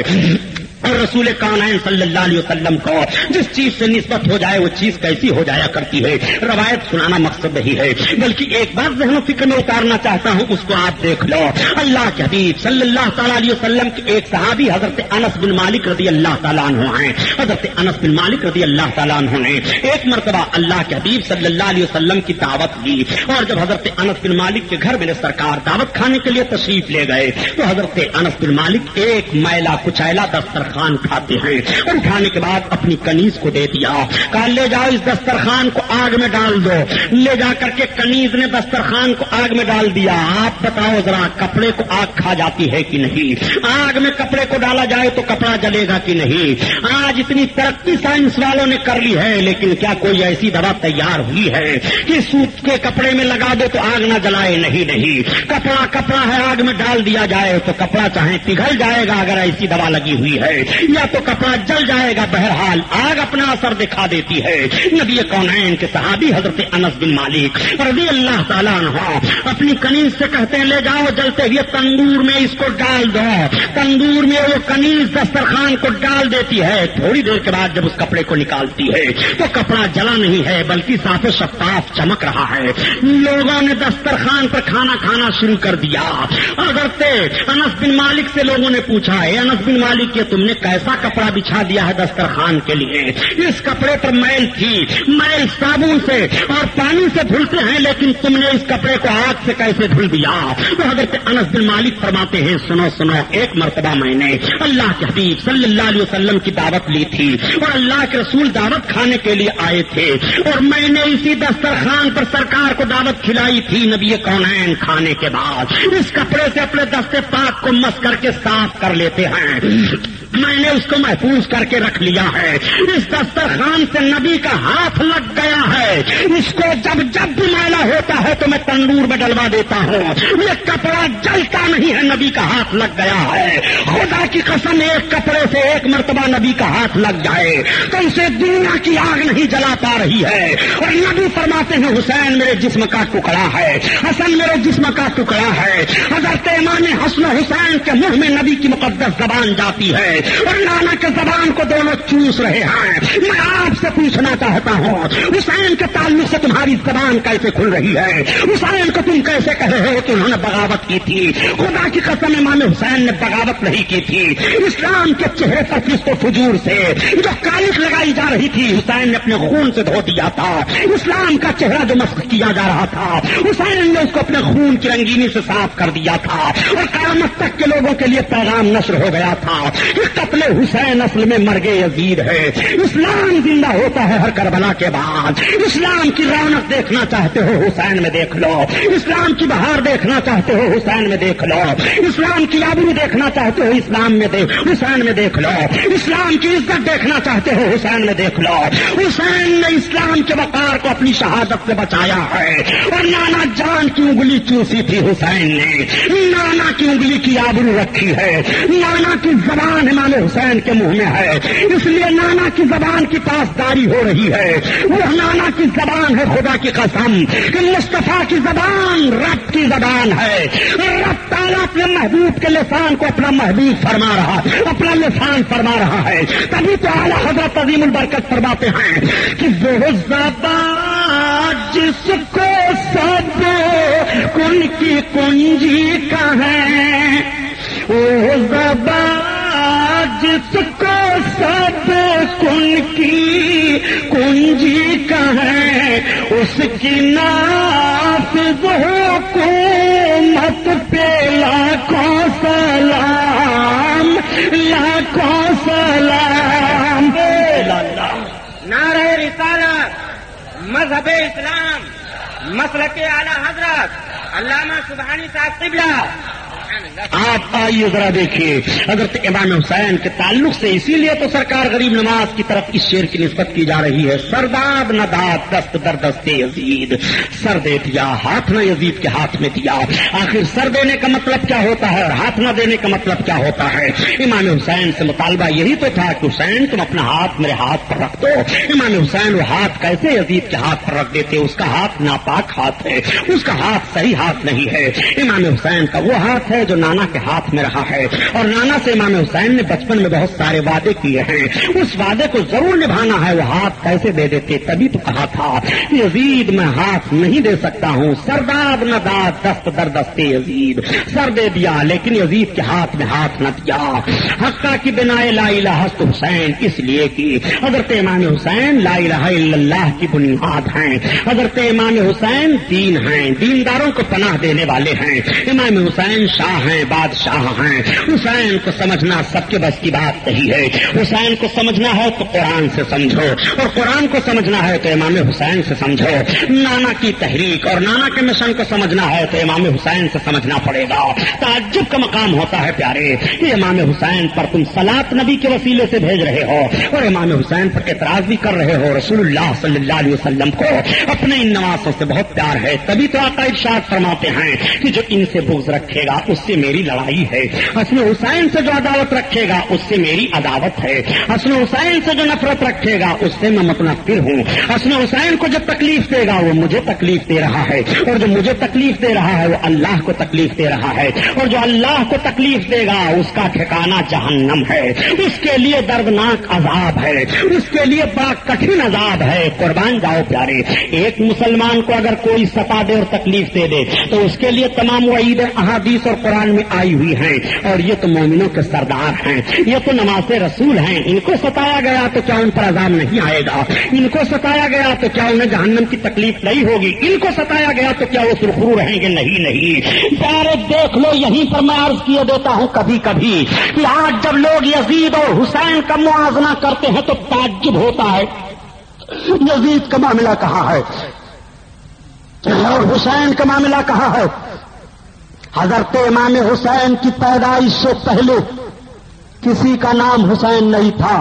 اور رسول کونین صلی اللہ علیہ وسلم کو جس چیز سے نسبت ہو جائے وہ چیز کیسی ہو جایا کرتی ہے. روایت سنانا مقصد نہیں ہے بلکہ ایک بات ذہن و فکر میں اتارنا چاہتا ہوں, اس کو آپ دیکھ لو. اللہ کے حبیب صلی اللہ تعالیٰ علیہ وسلم کے ایک صحابی حضرت انس بن مالک رضی اللہ تعالیٰ عنہ ہیں. حضرت انس بن مالک رضی اللہ تعالیٰ عنہ نے ایک مرتبہ اللہ کے حبیب صلی اللہ علیہ وسلم کی دعوت دی, اور جب حضرت انس بن مالک کے گھر میں سرکار دعوت کھانے کے لیے تشریف لے گئے تو حضرت انس بن مالک ایک میلا کچیلا دسترخوان اٹھاتے ہیں, اور اٹھانے کے بعد اپنی کنیز کو دے دیا. کہا لے جاؤ اس دسترخوان کو آگ میں ڈال دو. لے جا کر کے کنیز نے دسترخوان کو آگ میں ڈال دیا. آپ بتاؤ ذرا کپڑے کو آگ کھا جاتی ہے کہ نہیں؟ آگ میں کپڑے کو ڈالا جائے تو کپڑا جلے گا کہ نہیں؟ آج اتنی ترقی سائنس والوں نے کر لی ہے, لیکن کیا کوئی ایسی دوا تیار ہوئی ہے کہ سوت کے کپڑے میں لگا دو تو آگ نہ جلائے؟ نہیں. کپڑا ہے, آگ میں ڈال دیا جائے تو کپڑا چاہے پگھل جائے گا اگر ایسی دوا لگی ہوئی ہے, یا تو کپڑا جل جائے گا. بہرحال آگ اپنا اثر دکھا دیتی ہے. نبی کونین کے صحابی حضرت انس بن مالک رضی اللہ تعالیٰ عنہ اپنی کنیز سے کہتے ہیں لے جاؤ جلتے ہوئے تندور میں اس کو ڈال دو. تندور میں وہ کنیز دسترخوان کو ڈال دیتی ہے. تھوڑی دیر کے بعد جب اس کپڑے کو نکالتی ہے تو کپڑا جلا نہیں ہے بلکہ صاف شفاف چمک رہا ہے. لوگوں نے دسترخوان پر کھانا کھانا شروع کر دیا. حضرت انس بن مالک سے لوگوں نے پوچھا اے انس بن مالک کہ تم نے کیسا کپڑا بچھا دیا ہے دسترخوان کے لیے؟ اس کپڑے پر میل تھی, میل صابن سے اور پانی سے دھلتے ہیں, لیکن تم نے اس کپڑے کو آگ سے کیسے دھل دیا؟ تو حضرت انس بن مالک فرماتے ہیں سنو ایک مرتبہ میں نے اللہ کے حبیب صلی اللہ علیہ وسلم کی دعوت لی تھی, اور اللہ کے رسول دعوت کھانے کے لیے آئے تھے, اور میں نے اسی دسترخوان پر سرکار کو دعوت کھلائی تھی. نبی کونین کھانے کے بعد اس کپڑے سے اپنے دستے پاک کو مس کر کے صاف کر لیتے ہیں. میں نے اس کو محفوظ کر کے رکھ لیا ہے. اس دسترخوان سے نبی کا ہاتھ لگ گیا ہے. اس کو جب بھی میلا ہوتا ہے تو میں تندور میں ڈلوا دیتا ہوں. یہ کپڑا جلتا نہیں ہے, نبی کا ہاتھ لگ گیا ہے. خدا کی قسم ایک کپڑے سے ایک مرتبہ نبی کا ہاتھ لگ جائے تو اسے دنیا کی آگ نہیں جلا پا رہی ہے. اور نبی فرماتے ہیں حسین میرے جسم کا ٹکڑا ہے, حسن میرے جسم کا ٹکڑا ہے. حضرت امام حسن و حسین کے منہ میں نبی کی مقدس زبان جاتی ہے اور نانا کے زبان کو دونوں چوس رہے ہیں. میں آپ سے پوچھنا چاہتا ہوں حسین کے تعلق سے تمہاری زبان کیسے کھل رہی ہے؟ حسین کو تم کیسے کہہ رہے ہو کہ انہوں نے بغاوت کی تھی؟ خدا کی قسم امام حسین نے بغاوت نہیں کی تھی. اسلام کے چہرے پر فسق و فجور سے جو کالک لگائی جا رہی تھی حسین نے اپنے خون سے دھو دیا تھا. اسلام کا چہرہ جو مسخ کیا جا رہا تھا حسین نے اس کو اپنے خون کی رنگینی سے صاف کر دیا تھا, اور قیامت تک کے لوگوں کے لیے پیغام نشر ہو گیا تھا کہ قتل حسین اصل میں مرگ یزید ہے. اسلام زندہ ہوتا ہے ہر کربلا کے بعد. اسلام کی رونق دیکھنا چاہتے ہو حسین میں دیکھ لو. اسلام کی بہار دیکھنا چاہتے ہو حسین میں دیکھ لو. اسلام کی آبرو دیکھنا چاہتے ہو اسلام میں حسین میں دیکھ لو. اسلام کی عزت دیکھنا چاہتے ہو حسین میں دیکھ لو. حسین نے اسلام کے وقار کو اپنی شہادت سے بچایا ہے, اور نانا جان کی انگلی چوسی تھی حسین نے. نانا کی انگلی کی آبرو رکھی ہے. نانا کی زبان امام حسین کے منہ میں ہے, اس لیے نانا کی زبان کی پاسداری ہو رہی ہے. وہ نانا کی زبان ہے خدا کی قسم کہ مصطفیٰ کی زبان رب کی زبان ہے. رب تعالیٰ اپنے محبوب کے لسان کو اپنا محبوب فرما رہا, اپنا لسان فرما رہا ہے. تبھی تو اعلیٰ حضرت عظیم البرکت فرماتے ہیں کہ وہ زبان جس کو سب کن کی کنجی کا ہے, وہ زبان جس کو سب کن کی کنجی کا ہے, اس کی نافذ حکومت پہ لاکھوں سلام, لاکھوں سلام. نعرہ رسالت, مذہب اسلام, مسلک اعلی حضرت علامہ سبحانی صاحب قبلہ. آپ آئیے ذرا دیکھیے حضرت امام حسین کے تعلق سے اسی لیے تو سرکار غریب نواز کی طرف اس شعر کی نسبت کی جا رہی ہے. سرداب نہ داد دست در دست یزید, سر دے دیا ہاتھ نہ یزید کے ہاتھ میں دیا. آخر سر دینے کا مطلب کیا ہوتا ہے اور ہاتھ نہ دینے کا مطلب کیا ہوتا ہے؟ امام حسین سے مطالبہ یہی تو تھا کہ حسین تم اپنا ہاتھ میرے ہاتھ پر رکھ دو. امام حسین وہ ہاتھ کیسے یزید کے ہاتھ پر رکھ دیتے؟ اس کا ہاتھ ناپاک ہاتھ ہے, اس کا ہاتھ صحیح ہاتھ نہیں ہے. امام حسین کا وہ ہاتھ ہے ہے جو نانا کے ہاتھ میں رہا ہے، اور نانا سے امام حسین نے بچپن میں بہت سارے وعدے کیے ہیں، اس وعدے کو ضرور نبھانا ہے۔ وہ ہاتھ کیسے دے دیتے؟ تبھی تو کہا تھا یزید میں ہاتھ نہیں دے سکتا ہوں، سرداد نہ داد دست در دستے یزید، سر دے دیا لیکن یزید کے ہاتھ میں ہاتھ نہ دیا۔ حقہ کی بنائے لا الہ است حسین، اس لیے کہ حضرت امام حسین لا الہ الا اللہ کی بنیاد ہیں، حضرت امام حسین دین ہیں، دینداروں کو پناہ دینے والے ہیں، امام حسین شاہ ہیں، بادشاہ ہیں۔ حسین کو سمجھنا سب کے بس کی بات نہیں ہے، حسین کو سمجھنا ہے تو قرآن سے سمجھو، اور قرآن کو سمجھنا ہے تو امام حسین سے سمجھو۔ نانا کی تحریک اور نانا کے مشن کو سمجھنا ہے تو امام حسین سے سمجھنا پڑے گا۔ تعجب کا مقام ہوتا ہے پیارے کہ امام حسین پر تم صلاۃ نبی کے وسیلے سے بھیج رہے ہو اور امام حسین پر اعتراض بھی کر رہے ہو۔ رسول اللہ صلی اللہ علیہ وسلم کو اپنے ان نواسوں سے بہت پیار ہے، تبھی تو آقا ارشاد فرماتے ہیں کہ جو ان سے بغض رکھے گا اس سے میری لڑائی ہے، حسن حسین سے جو عداوت رکھے گا اس سے میری عداوت ہے، حسن حسین سے جو نفرت رکھے گا اس سے میں متنفر ہوں، حسن حسین کو جو تکلیف دے گا وہ مجھے تکلیف دے رہا ہے، اور جو مجھے تکلیف دے رہا ہے وہ اللہ کو تکلیف دے رہا ہے، اور جو اللہ کو تکلیف دے گا اس کا ٹھکانہ جہنم ہے، اس کے لیے دردناک عذاب ہے، اس کے لیے بڑا کٹھن عذاب ہے۔ قربان جاؤ پیارے، ایک مسلمان کو اگر کوئی ستا دے اور تکلیف دے دے تو اس کے لیے تمام وعید احادیث اور قرآن میں آئی ہوئی ہیں، اور یہ تو مومنوں کے سردار ہیں، یہ تو نماز رسول ہیں، ان کو ستایا گیا تو کیا ان پر عذاب نہیں آئے گا؟ ان کو ستایا گیا تو کیا انہیں جہنم کی تکلیف نہیں ہوگی؟ ان کو ستایا گیا تو کیا وہ سرخرو رہیں گے؟ نہیں۔ پیارے دیکھ لو، یہیں پر میں عرض کیے دیتا ہوں کبھی کبھی کہ آج جب لوگ یزید اور حسین کا موازنہ کرتے ہیں تو تعجب ہوتا ہے، یزید کا معاملہ کہاں ہے اور حسین کا معاملہ کہاں ہے؟ حضرت امام حسین کی پیدائش سے پہلے کسی کا نام حسین نہیں تھا،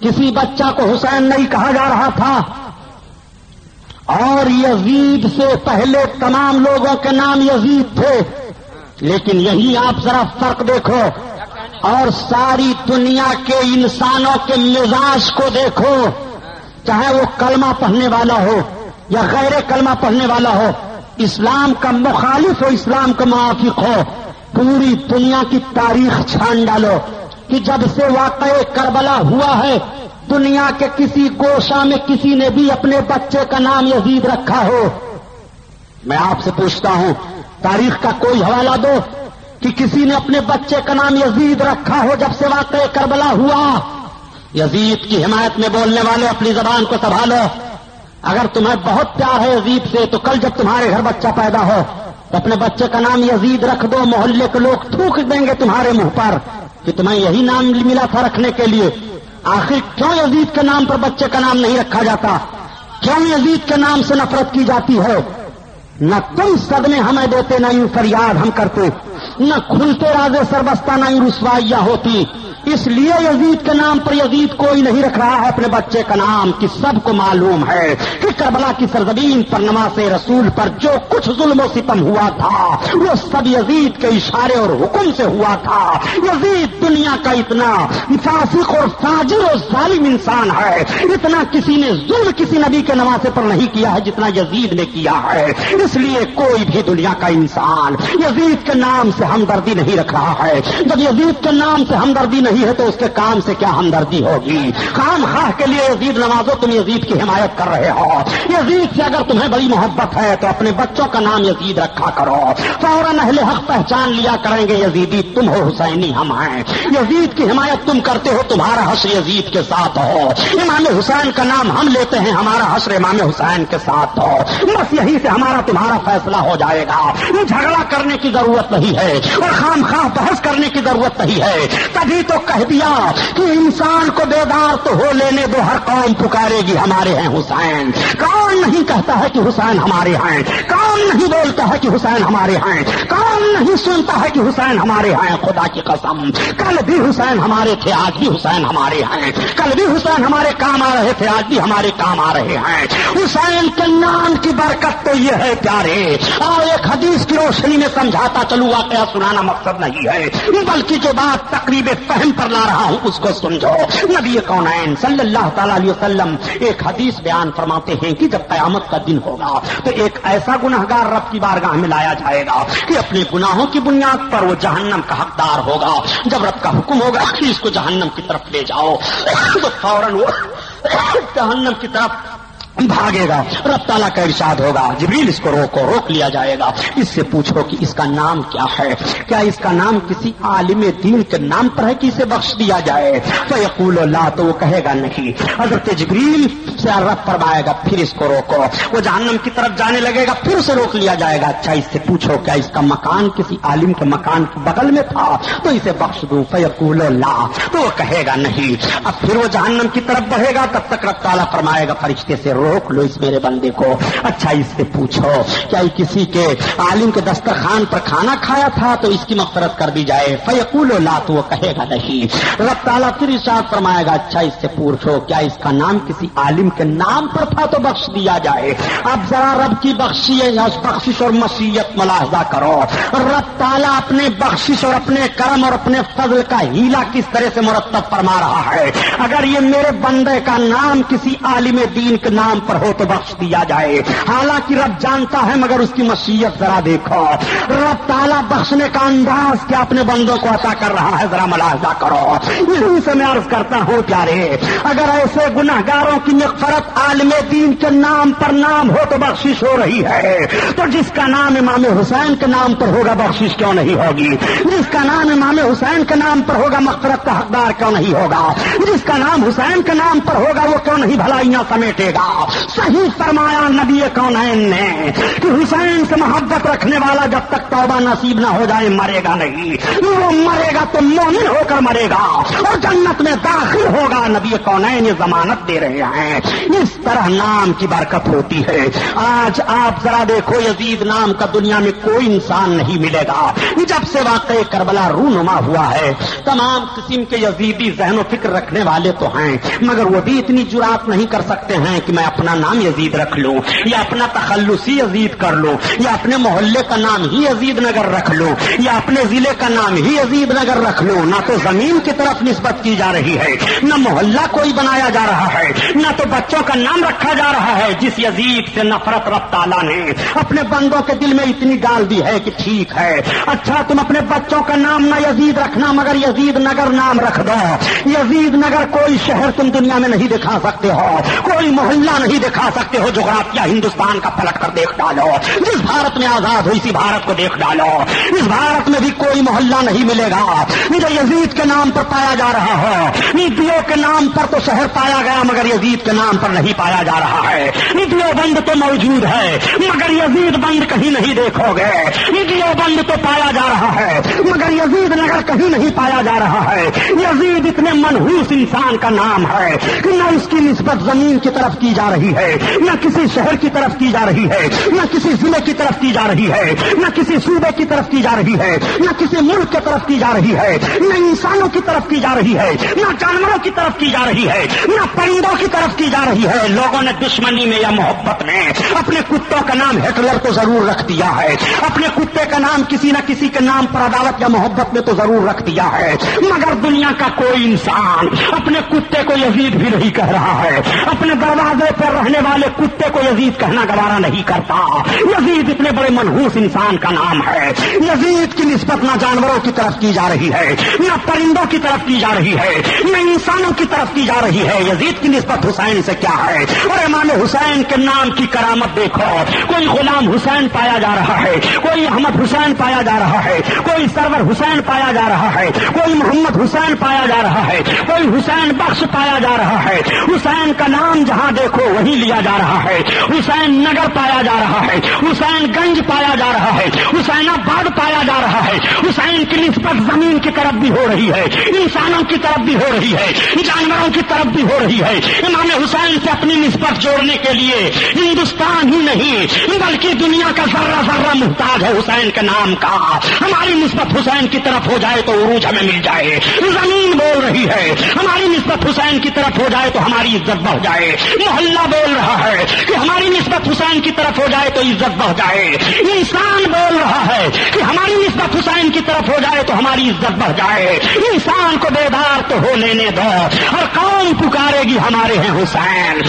کسی بچہ کو حسین نہیں کہا جا رہا تھا، اور یزید سے پہلے تمام لوگوں کے نام یزید تھے، لیکن یہی آپ ذرا فرق دیکھو اور ساری دنیا کے انسانوں کے مزاج کو دیکھو، چاہے وہ کلمہ پڑھنے والا ہو یا غیر کلمہ پڑھنے والا ہو، اسلام کا مخالف ہو اسلام کا موافق ہو، پوری دنیا کی تاریخ چھان ڈالو کہ جب سے واقعہ کربلا ہوا ہے دنیا کے کسی گوشہ میں کسی نے بھی اپنے بچے کا نام یزید رکھا ہو؟ میں آپ سے پوچھتا ہوں، تاریخ کا کوئی حوالہ دو کہ کسی نے اپنے بچے کا نام یزید رکھا ہو جب سے واقعہ کربلا ہوا؟ یزید کی حمایت میں بولنے والے اپنی زبان کو سنبھالو، اگر تمہیں بہت پیار ہے یزید سے تو کل جب تمہارے گھر بچہ پیدا ہو تو اپنے بچے کا نام یزید رکھ دو، محلے کے لوگ تھوک دیں گے تمہارے منہ پر کہ تمہیں یہی نام ملا تھا رکھنے کے لیے۔ آخر کیوں یزید کے نام پر بچے کا نام نہیں رکھا جاتا؟ کیوں یزید کے نام سے نفرت کی جاتی ہے؟ نہ تم صدمے ہمیں دیتے، نہ یوں فریاد ہم کرتے، نہ کھلتے رازے سربستہ، نہ یوں رسوائیاں ہوتی۔ اس لیے یزید کے نام پر یزید کوئی نہیں رکھ رہا ہے اپنے بچے کا نام، کہ سب کو معلوم ہے کہ کربلا کی سرزمین پر نماز رسول پر جو کچھ ظلم و ستم ہوا تھا وہ سب یزید کے اشارے اور حکم سے ہوا تھا۔ یزید دنیا کا اتنا فاسق اور فاجر اور ظالم انسان ہے، اتنا کسی نے ظلم کسی نبی کے نواسے پر نہیں کیا ہے جتنا یزید نے کیا ہے۔ اس لیے کوئی بھی دنیا کا انسان یزید کے نام سے ہمدردی نہیں رکھ رہا ہے۔ جب یزید کے نام سے ہمدردی نہیں ہے تو اس کے کام سے کیا ہمدردی ہوگی؟ خام خواہ کے لیے یزید نوازو، تم یزید کی حمایت کر رہے ہو۔ یزید سے اگر تمہیں بڑی محبت ہے تو اپنے بچوں کا نام یزید رکھا کرو، فوراً اہل حق پہچان لیا کریں گے یزیدی تم ہو، حسینی ہم ہیں۔ یزید کی حمایت تم کرتے ہو، تمہارا حشر یزید کے ساتھ ہو۔ امام حسین کا نام ہم لیتے ہیں، ہمارا حشر امام حسین کے ساتھ ہو۔ بس یہی سے ہمارا تمہارا فیصلہ ہو جائے گا۔ جھگڑا کرنے کی ضرورت نہیں ہے اور خام خواہ بحث کرنے کی ضرورت نہیں ہے۔ تبھی تو کہہ دیا کہ انسان کو بیدار تو ہو لینے دو، ہر قوم پکارے گی ہمارے ہیں حسین۔ کون نہیں کہتا ہے کہ حسین ہمارے ہیں؟ کون نہیں بولتا ہے کہ حسین ہمارے ہیں؟ کون نہیں سنتا ہے کہ حسین ہمارے ہیں؟ خدا کی قسم، کل بھی حسین ہمارے تھے، آج بھی حسین ہمارے ہیں۔ کل بھی حسین ہمارے کام آ رہے تھے، آج بھی ہمارے کام آ رہے ہیں۔ حسین کے نام کی برکت تو یہ ہے پیارے، اور ایک حدیث کی روشنی میں سمجھاتا چلوں، واقعہ سنانا مقصد نہیں ہے، بلکہ جو بات تقریب فہم پر لا رہا ہوں اس کو سمجھو۔ نبی کونین صلی اللہ تعالی علیہ وسلم ایک حدیث بیان فرماتے ہیں کہ جب قیامت کا دن ہوگا تو ایک ایسا گنہگار رب کی بارگاہ میں لایا جائے گا کہ اپنے گناہوں کی بنیاد پر وہ جہنم کا حقدار ہوگا۔ جب رب کا حکم ہوگا کہ اس کو جہنم کی طرف لے جاؤ تو فوراً وہ جہنم کی طرف بھاگے گا۔ رب تعالیٰ کا ارشاد ہوگا جبریل اس کو روکو، روک لیا جائے گا، اس سے پوچھو کہ اس کا نام کیا ہے، کیا اس کا نام کسی عالم دین کے نام پر ہے کہ اسے بخش دیا جائے؟ فیقول لا، تو وہ کہے گا نہیں۔ حضرت جبریل سے رب فرمائے گا پھر اس کو روکو، وہ جہنم کی طرف جانے لگے گا، پھر اسے روک لیا جائے گا، اچھا اس سے پوچھو کیا اس کا مکان کسی عالم کے مکان کے بغل میں تھا تو اسے بخش دوں؟ فیقول لا، تو وہ کہے گا نہیں۔ اب پھر وہ جہنم کی طرف بڑھے گا، تب تک رب تعالیٰ فرمائے گا فرشتے سے روک لو اس میرے بندے کو، اچھا اس سے پوچھو کیا کسی کے عالم کے دسترخوان پر کھانا کھایا تھا تو اس کی مغفرت کر دی جائے؟ فیقول لا، تو وہ کہے گا نہیں۔ رب تعالیٰ پھر ارشاد فرمائے گا اچھا اس سے پوچھو کیا اس کا نام کسی عالم کے نام پر تھا تو بخش دیا جائے؟ اب ذرا رب کی بخشش اور مشیت ملاحظہ کرو، رب تعالیٰ اپنے بخشش اور اپنے کرم اور اپنے فضل کا ہیلا کس طرح سے مرتب فرما رہا ہے۔ اگر یہ میرے بندے کا نام کسی عالم دین کے نام پر ہو تو بخش دیا جائے، حالانکہ رب جانتا ہے مگر اس کی مشیت ذرا دیکھو، رب تعالیٰ بخشنے کا انداز کیا اپنے بندوں کو عطا کر رہا ہے، ذرا ملاحظہ کرو۔ یہیں سے میں عرض کرتا ہوں پیارے، اگر ایسے گنہگاروں کی مغفرت عالم دین کے نام پر نام ہو تو بخشش ہو رہی ہے، تو جس کا نام امام حسین کے نام پر ہوگا بخشش کیوں نہیں ہوگی؟ جس کا نام امام حسین کے نام پر ہوگا مغفرت کا حقدار کیوں نہیں ہوگا؟ جس کا نام حسین کے نام پر ہوگا وہ کیوں نہیں بھلائیاں سمیٹے گا؟ صحیح فرمایا نبی کونین نے کہ حسین سے محبت رکھنے والا جب تک توبہ نصیب نہ ہو جائے مرے گا نہیں، وہ مرے گا تو مومن ہو کر مرے گا اور جنت میں داخل ہوگا۔ نبی کونین یہ ضمانت دے رہے ہیں، اس طرح نام کی برکت ہوتی ہے۔ آج آپ ذرا دیکھو یزید نام کا دنیا میں کوئی انسان نہیں ملے گا، جب سے واقعہ کربلا رونما ہوا ہے تمام قسم کے یزیدی ذہن و فکر رکھنے والے تو ہیں مگر وہ بھی اتنی جرات نہیں کر سکتے ہیں کہ میں اپنا نام یزید رکھ لوں یا اپنا تخلصی یزید کر لوں یا اپنے محلے کا نام ہی یزید نگر رکھ لوں یا اپنے ضلع کا نام ہی یزید نگر رکھ لوں۔ نہ تو زمین کی طرف نسبت کی جا رہی ہے، نہ محلہ کوئی بنایا جا رہا ہے، نہ تو بچوں کا نام رکھا جا رہا ہے۔ جس یزید سے نفرت رب تعالیٰ نے اپنے بندوں کے دل میں اتنی ڈال دی ہے کہ ٹھیک ہے اچھا تم اپنے بچوں کا نام نہ یزید رکھنا مگر یزید نگر نام رکھ دو۔ یزید نگر کوئی شہر تم دنیا میں نہیں دکھا سکتے ہو، کوئی محلہ نہیں دکھا سکتے ہو۔ جغرافیہ ہندوستان کا پلٹ کر دیکھ ڈالو، جس بھارت میں آزاد ہوئی اسی بھارت کو دیکھ ڈالو، اس بھارت میں بھی کوئی محلہ نہیں ملے گا جو یزید کے نام پر پایا جا رہا ہو۔ دیو کے نام پر تو شہر پایا گیا مگر یزید کے نام پر نہیں پایا جا رہا ہے۔ دیو بند تو موجود ہے مگر یزید بند کہیں نہیں دیکھو گے۔ دیو بند تو پایا جا رہا ہے مگر یزید نگر کہیں نہیں پایا جا رہا ہے۔ یزید اتنے منحوس انسان کا نام ہے کہ نہ اس کی نسبت زمین کی طرف کی جا رہی ہے، نہ کسی شہر کی طرف کی جا رہی ہے، نہ کسی ضلع کی طرف کی جا رہی ہے، نہ کسی صوبے کی طرف کی جا رہی ہے، نہ کسی ملک کی طرف کی جا رہی ہے، نہ انسانوں کی طرف کی جا رہی ہے، نہ جانوروں کی طرف کی جا رہی ہے، نہ پرندوں کی طرف کی جا رہی ہے۔ لوگوں نے دشمنی میں یا محبت میں اپنے کتوں کا نام ہٹلر کو ضرور رکھ دیا ہے، اپنے کتے کا نام کسی نہ کسی کے نام پر عداوت یا محبت میں تو ضرور رکھ دیا ہے، مگر دنیا کا کوئی انسان اپنے کتے کو یزید بھی نہیں کہہ رہا ہے، اپنے دروازے پر رہنے والے کتے کو یزید کہنا گوارا نہیں کرتا۔ یزید اتنے بڑے منحوس انسان کا نام ہے۔ یزید کی نسبت نہ جانوروں کی طرف کی جا رہی ہے، نہ پرندوں کی طرف کی جا رہی ہے، نہ انسانوں کی طرف کی جا رہی ہے۔ یزید کی نسبت حسین سے کیا ہے؟ اور امام حسین کے نام کی کرامت دیکھو، کوئی غلام حسین پایا جا رہا ہے، کوئی احمد حسین پایا جا رہا ہے، کوئی سرور حسین پایا جا رہا ہے، کوئی محمد حسین پایا جا رہا ہے، کوئی حسین بخش پایا جا رہا ہے۔ حسین کا نام جہاں دیکھو وہیں لیا جا رہا ہے۔ حسین نگر پایا جا رہا ہے، حسین گنج پایا جا رہا ہے، حسین آباد پایا جا رہا ہے۔ حسین کی نسبت زمین کی طرف بھی ہو رہی ہے، انسانوں کی طرف بھی ہو رہی ہے، جانوروں کی طرف بھی ہو رہی ہے۔ امام حسین سے اپنی نسبت جوڑنے کے لیے ہندوستان ہی نہیں بلکہ دنیا کا ذرہ ذرہ محتاج ہے حسین کے نام کا۔ ہماری نسبت حسین کی طرف ہو جائے تو عروج ہمیں مل جائے۔ زمین بول رہی ہے ہماری نسبت حسین کی طرف ہو جائے تو ہماری عزت بڑھ جائے۔ محلہ بول رہا ہے کہ ہماری نسبت حسین کی طرف ہو جائے تو عزت بڑھ جائے۔ انسان بول رہا ہے کی طرف ہو جائے تو ہماری عزت بڑھ جائے. انسان کو بیدار تو ہو لینے دو. ہر قوم پکارے گی ہمارے ہیں حسین.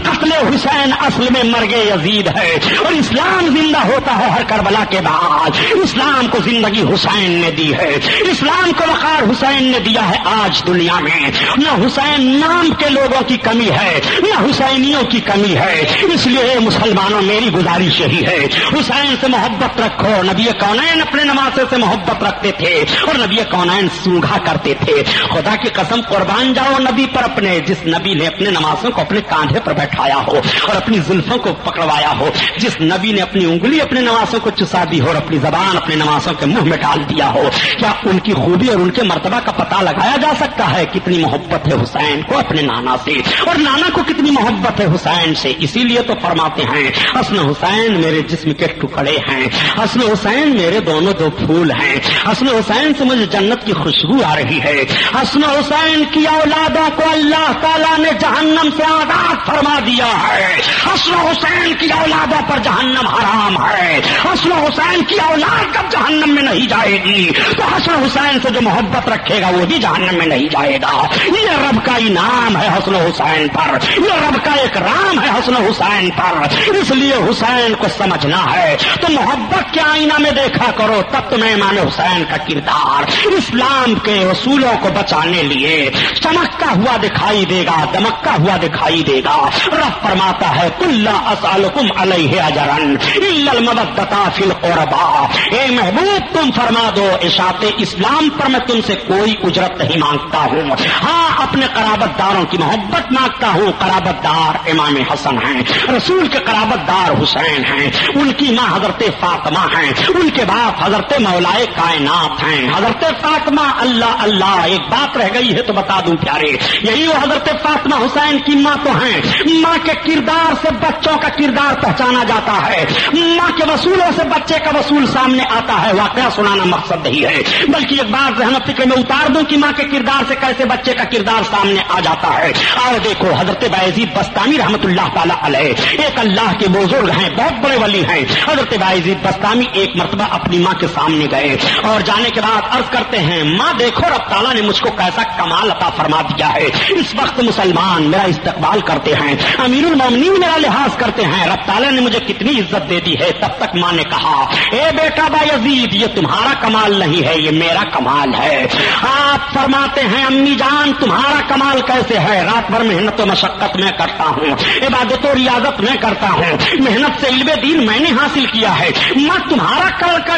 قتل حسین اصل میں مرگ یزید ہے اور اسلام زندہ ہوتا ہے ہر کربلا کے بعد. اسلام کو زندگی حسین نے دی ہے, اسلام کو وقار حسین نے دیا ہے. آج دنیا میں نہ حسین نام کے لوگوں کی کمی ہے نہ حسینیوں کی کمی ہے. اس لیے مسلمانوں میری گزارش یہی ہے, حسین سے محبت رکھو. نبی کونین اپنے نواسے سے محبت رکھتے تھے اور نبی کونین سونگھا کرتے تھے. خدا کی قسم قربان جاؤ نبی پر اپنے, جس نبی نے اپنے نواسوں کو اپنے کاندھے پر بیٹھایا ہو اور اپنی زلفوں کو پکڑوایا ہو, جس نبی نے اپنی انگلی اپنے نواسوں کو چسا دی ہو اور اپنی زبان اپنے نواسوں کے منہ میں ڈال دیا ہو. کیا ان کی خوبی اور ان کے مرتبہ کا پتہ لگایا جا سکتا ہے؟ کتنی محبت ہے حسین کو اپنے نانا سے اور نانا کو کتنی محبت ہے حسین سے. اسی لیے تو فرماتے ہیں حسن حسین میرے جسم کے ٹکڑے ہیں, حسن حسین میرے دونوں دو پھول ہیں, حسن حسین سے مجھے جنت کی خوشبو آ رہی ہے. حسن حسین کی اولادوں کو اللہ تعالیٰ نے جہنم سے آزاد فرما دیا ہے. حسن حسین کی اولادوں پر جہنم حرام ہے. حسن حسین کی اولاد جب جہنم میں نہیں جائے گی تو حسن حسین سے جو محبت رکھے گا وہ بھی جہنم میں نہیں جائے گا. یہ رب کا انعام ہے حسن حسین پر, یہ رب کا اکرام ہے حسن حسین پر. اس لیے حسین کو سمجھنا ہے تو محبت کے آئینہ میں دیکھا کرو, تب تمہیں امام حسین کا کردار اسلام کے اصولوں کو بچانے لیے چمکتا ہوا دکھائی دے گا, دمکتا ہوا دکھائی دے گا. رب فرماتا ہے قل لا اسألکم علیہ اجرا الا المودۃ فی القربى, اے محبوب تم فرما دو اشاعت اسلام پر میں تم سے کوئی اجرت نہیں مانگتا ہوں, ہاں اپنے قرابت داروں کی محبت مانگتا ہوں. قرابت دار امام حسن ہیں, رسول کے قرابت دار حسین ہیں, ان کی ماں حضرت فاطمہ ہیں, ان کے باپ حضرت مولائے کائنات ہیں حضرت فاطمہ. اللہ اللہ, ایک بات رہ گئی ہے تو بتا دوں پیارے, یہی وہ حضرت فاطمہ حسین کی ماں تو ہیں. ماں کے کردار سے بچوں کا کردار پہچانا جاتا ہے, ماں کے وصولوں سے بچے کا وصول سامنے آتا ہے. واقعہ سنانا مقصد نہیں ہے بلکہ ایک بات ذہن فکر میں اتار دوں کہ ماں کے کردار سے کیسے بچے کا کردار سامنے آ جاتا ہے. اور دیکھو حضرت بایزید بستامی رحمت اللہ تعالی علیہ ایک اللہ کے بزرگ ہیں, بہت بڑے ولی ہیں. حضرت بایزید بستامی ایک مرتبہ اپنی ماں کے سامنے گئے اور جانے کے بعد عرض کرتے ہیں ماں دیکھو رب تعالیٰ نے مجھ کو کیسا کمال عطا فرما دیا ہے. اس وقت مسلمان میرا استقبال کرتے ہیں, امیر المومنین میرا لحاظ کرتے ہیں, رب تعالیٰ نے مجھے کتنی عزت دے دی ہے. تب تک ماں نے کہا اے بیٹا بایزید یہ تمہارا کمال نہیں ہے, یہ میرا کمال ہے. آپ فرماتے ہیں امی جان تمہارا کمال کیسے ہے؟ رات بھر محنت و مشقت میں کرتا ہوں, عبادت و ریاضت میں کرتا ہوں, محنت سے علم دین میں نے حاصل کیا ہے. ماں تمہارا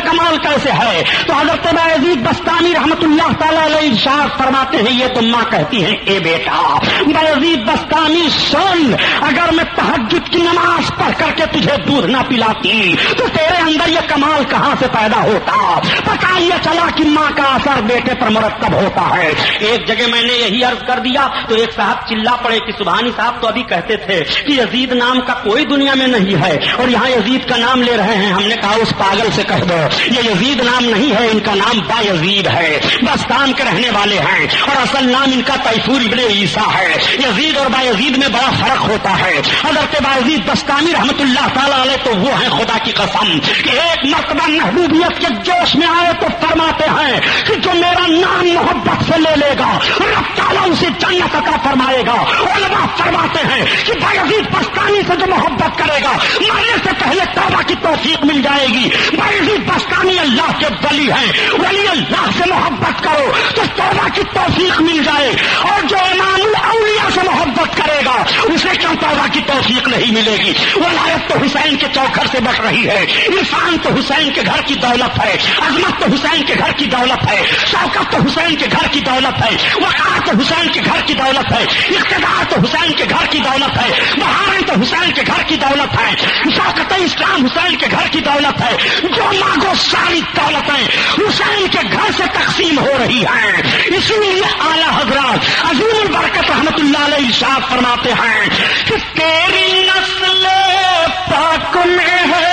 کمال کیسے ہے؟ تو حضرت بایزید بستامی رحمت اللہ تعالی علیہ ارشاد فرماتے ہیں یہ تو ماں کہتی ہے اے بیٹا بایزید بستامی سن, اگر میں تہجد کی نماز پڑھ کر کے تجھے دودھ نہ پلاتی تو تیرے اندر یہ کمال کہاں سے پیدا ہوتا؟ پتہ یہ چلا کہ ماں کا اثر بیٹے پر مرتب ہوتا ہے. ایک جگہ میں نے یہی عرض کر دیا تو ایک صاحب چلا پڑے کہ سبحانی صاحب تو ابھی کہتے تھے کہ یزید نام کا کوئی دنیا میں نہیں ہے اور یہاں یزید کا نام لے رہے ہیں. ہم نے کہا اس پاگل سے کہہ دو یہ یزید نام نہیں ہے, ان کا نام بایزید ہے, بستام کے رہنے والے ہیں اور اصل نام ان کا تیفور ابن عیسیٰ ہے. یزید اور بایزید میں بڑا فرق ہوتا ہے. حضرت بایزید بستامی رحمت اللہ تعالی علیہ تو وہ ہیں خدا کی قسم کہ ایک مرتبہ محبوبیت کے جوش میں آئے تو فرماتے ہیں کہ جو میرا نام محبت سے لے لے گا رب تعالیٰ اسے جنت عطا فرمائے گا. علماء فرماتے ہیں کہ بایزید بستامی سے جو محبت کرے گا مرنے سے پہلے توبہ کی توفیق مل جائے گی. بایزید بستامی اللہ کے ولی ہیں, ولی اللہ سے محبت کرو تو توبہ کی توفیق مل جائے, اور جو امام الاولیاء سے محبت کرے گا اسے کیوں توبہ کی توفیق نہیں ملے گی؟ ولایت تو حسین کے چوکھر سے بٹ رہی ہے, عرفان تو حسین کے گھر کی دولت ہے, عظمت تو حسین کے گھر کی دولت ہے, شوکت تو حسین کے گھر کی دولت ہے, وقار تو حسین کے گھر کی دولت ہے, اقتدار تو حسین کے گھر کی دولت ہے, بہاریں تو حسین کے گھر کی دولت ہے, شوکت اسلام حسین کے گھر کی دولت ہے. جو مانگو ساری دولتیں حسین کے گھر سے تقسیم ہو رہی ہیں. اسی لیے اعلیٰ حضرات عظیم البرکت رحمت اللہ علیہ ارشاد فرماتے ہیں کہ تیری نسل پاک میں ہے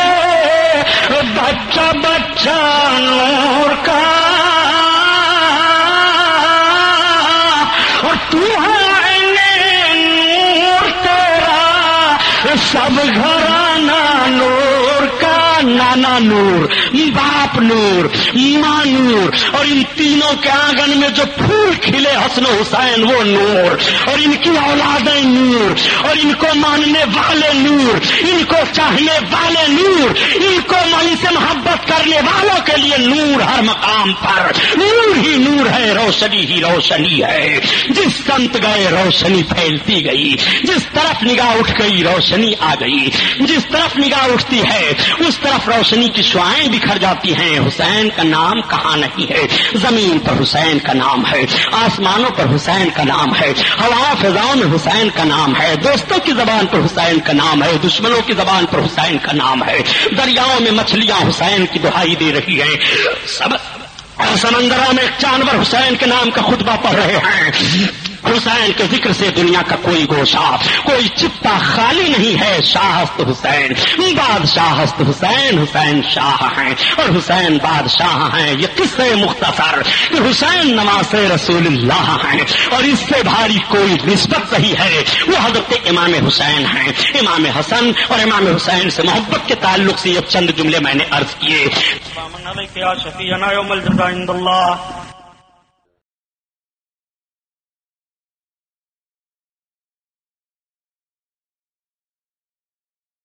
بچہ بچہ نور کا, اور تو ہے نور تیرا سب گھرانہ نور کا. نانا نور، باپ نور، ماں نور، اور ان تینوں کے آنگن میں جو پھول کھلے حسن و حسین وہ نور، اور ان کی اولادیں نور، اور ان کو ماننے والے نور، ان کو چاہنے والے نور، ان کو مالی سے محبت کرنے والوں کے لیے نور ہر مقام پر، نور ہی نور ہے، روشنی ہی روشنی ہے، جس سمت گئے روشنی پھیلتی گئی، جس طرف نگاہ اٹھ گئی روشنی آ گئی، جس طرف نگاہ اٹھتی ہے اس طرف روشنی کی شعاعیں بکھر جاتی ہیں۔ حسین کا نام کہاں نہیں ہے؟ زمین پر حسین کا نام ہے، آسمانوں پر حسین کا نام ہے، ہوا فضاؤں میں حسین کا نام ہے، دوستوں کی زبان پر حسین کا نام ہے، دشمنوں کی زبان پر حسین کا نام ہے، دریاؤں میں مچھلیاں حسین کی دہائی دے رہی ہیں، سمندروں میں جانور حسین کے نام کا خطبہ پڑھ رہے ہیں۔ حسین کے ذکر سے دنیا کا کوئی گوشہ، کوئی چپا خالی نہیں ہے۔ شاہست حسین، بادشاہست حسین، حسین شاہ ہیں اور حسین بادشاہ ہیں۔ یہ قصے مختصر کہ حسین نواز رسول اللہ ہیں، اور اس سے بھاری کوئی نسبت نہیں ہے، وہ حضرت امام حسین ہیں۔ امام حسن اور امام حسین سے محبت کے تعلق سے یہ چند جملے میں نے عرض کیے۔ شفیعنا یوم الجزاء عند اللہ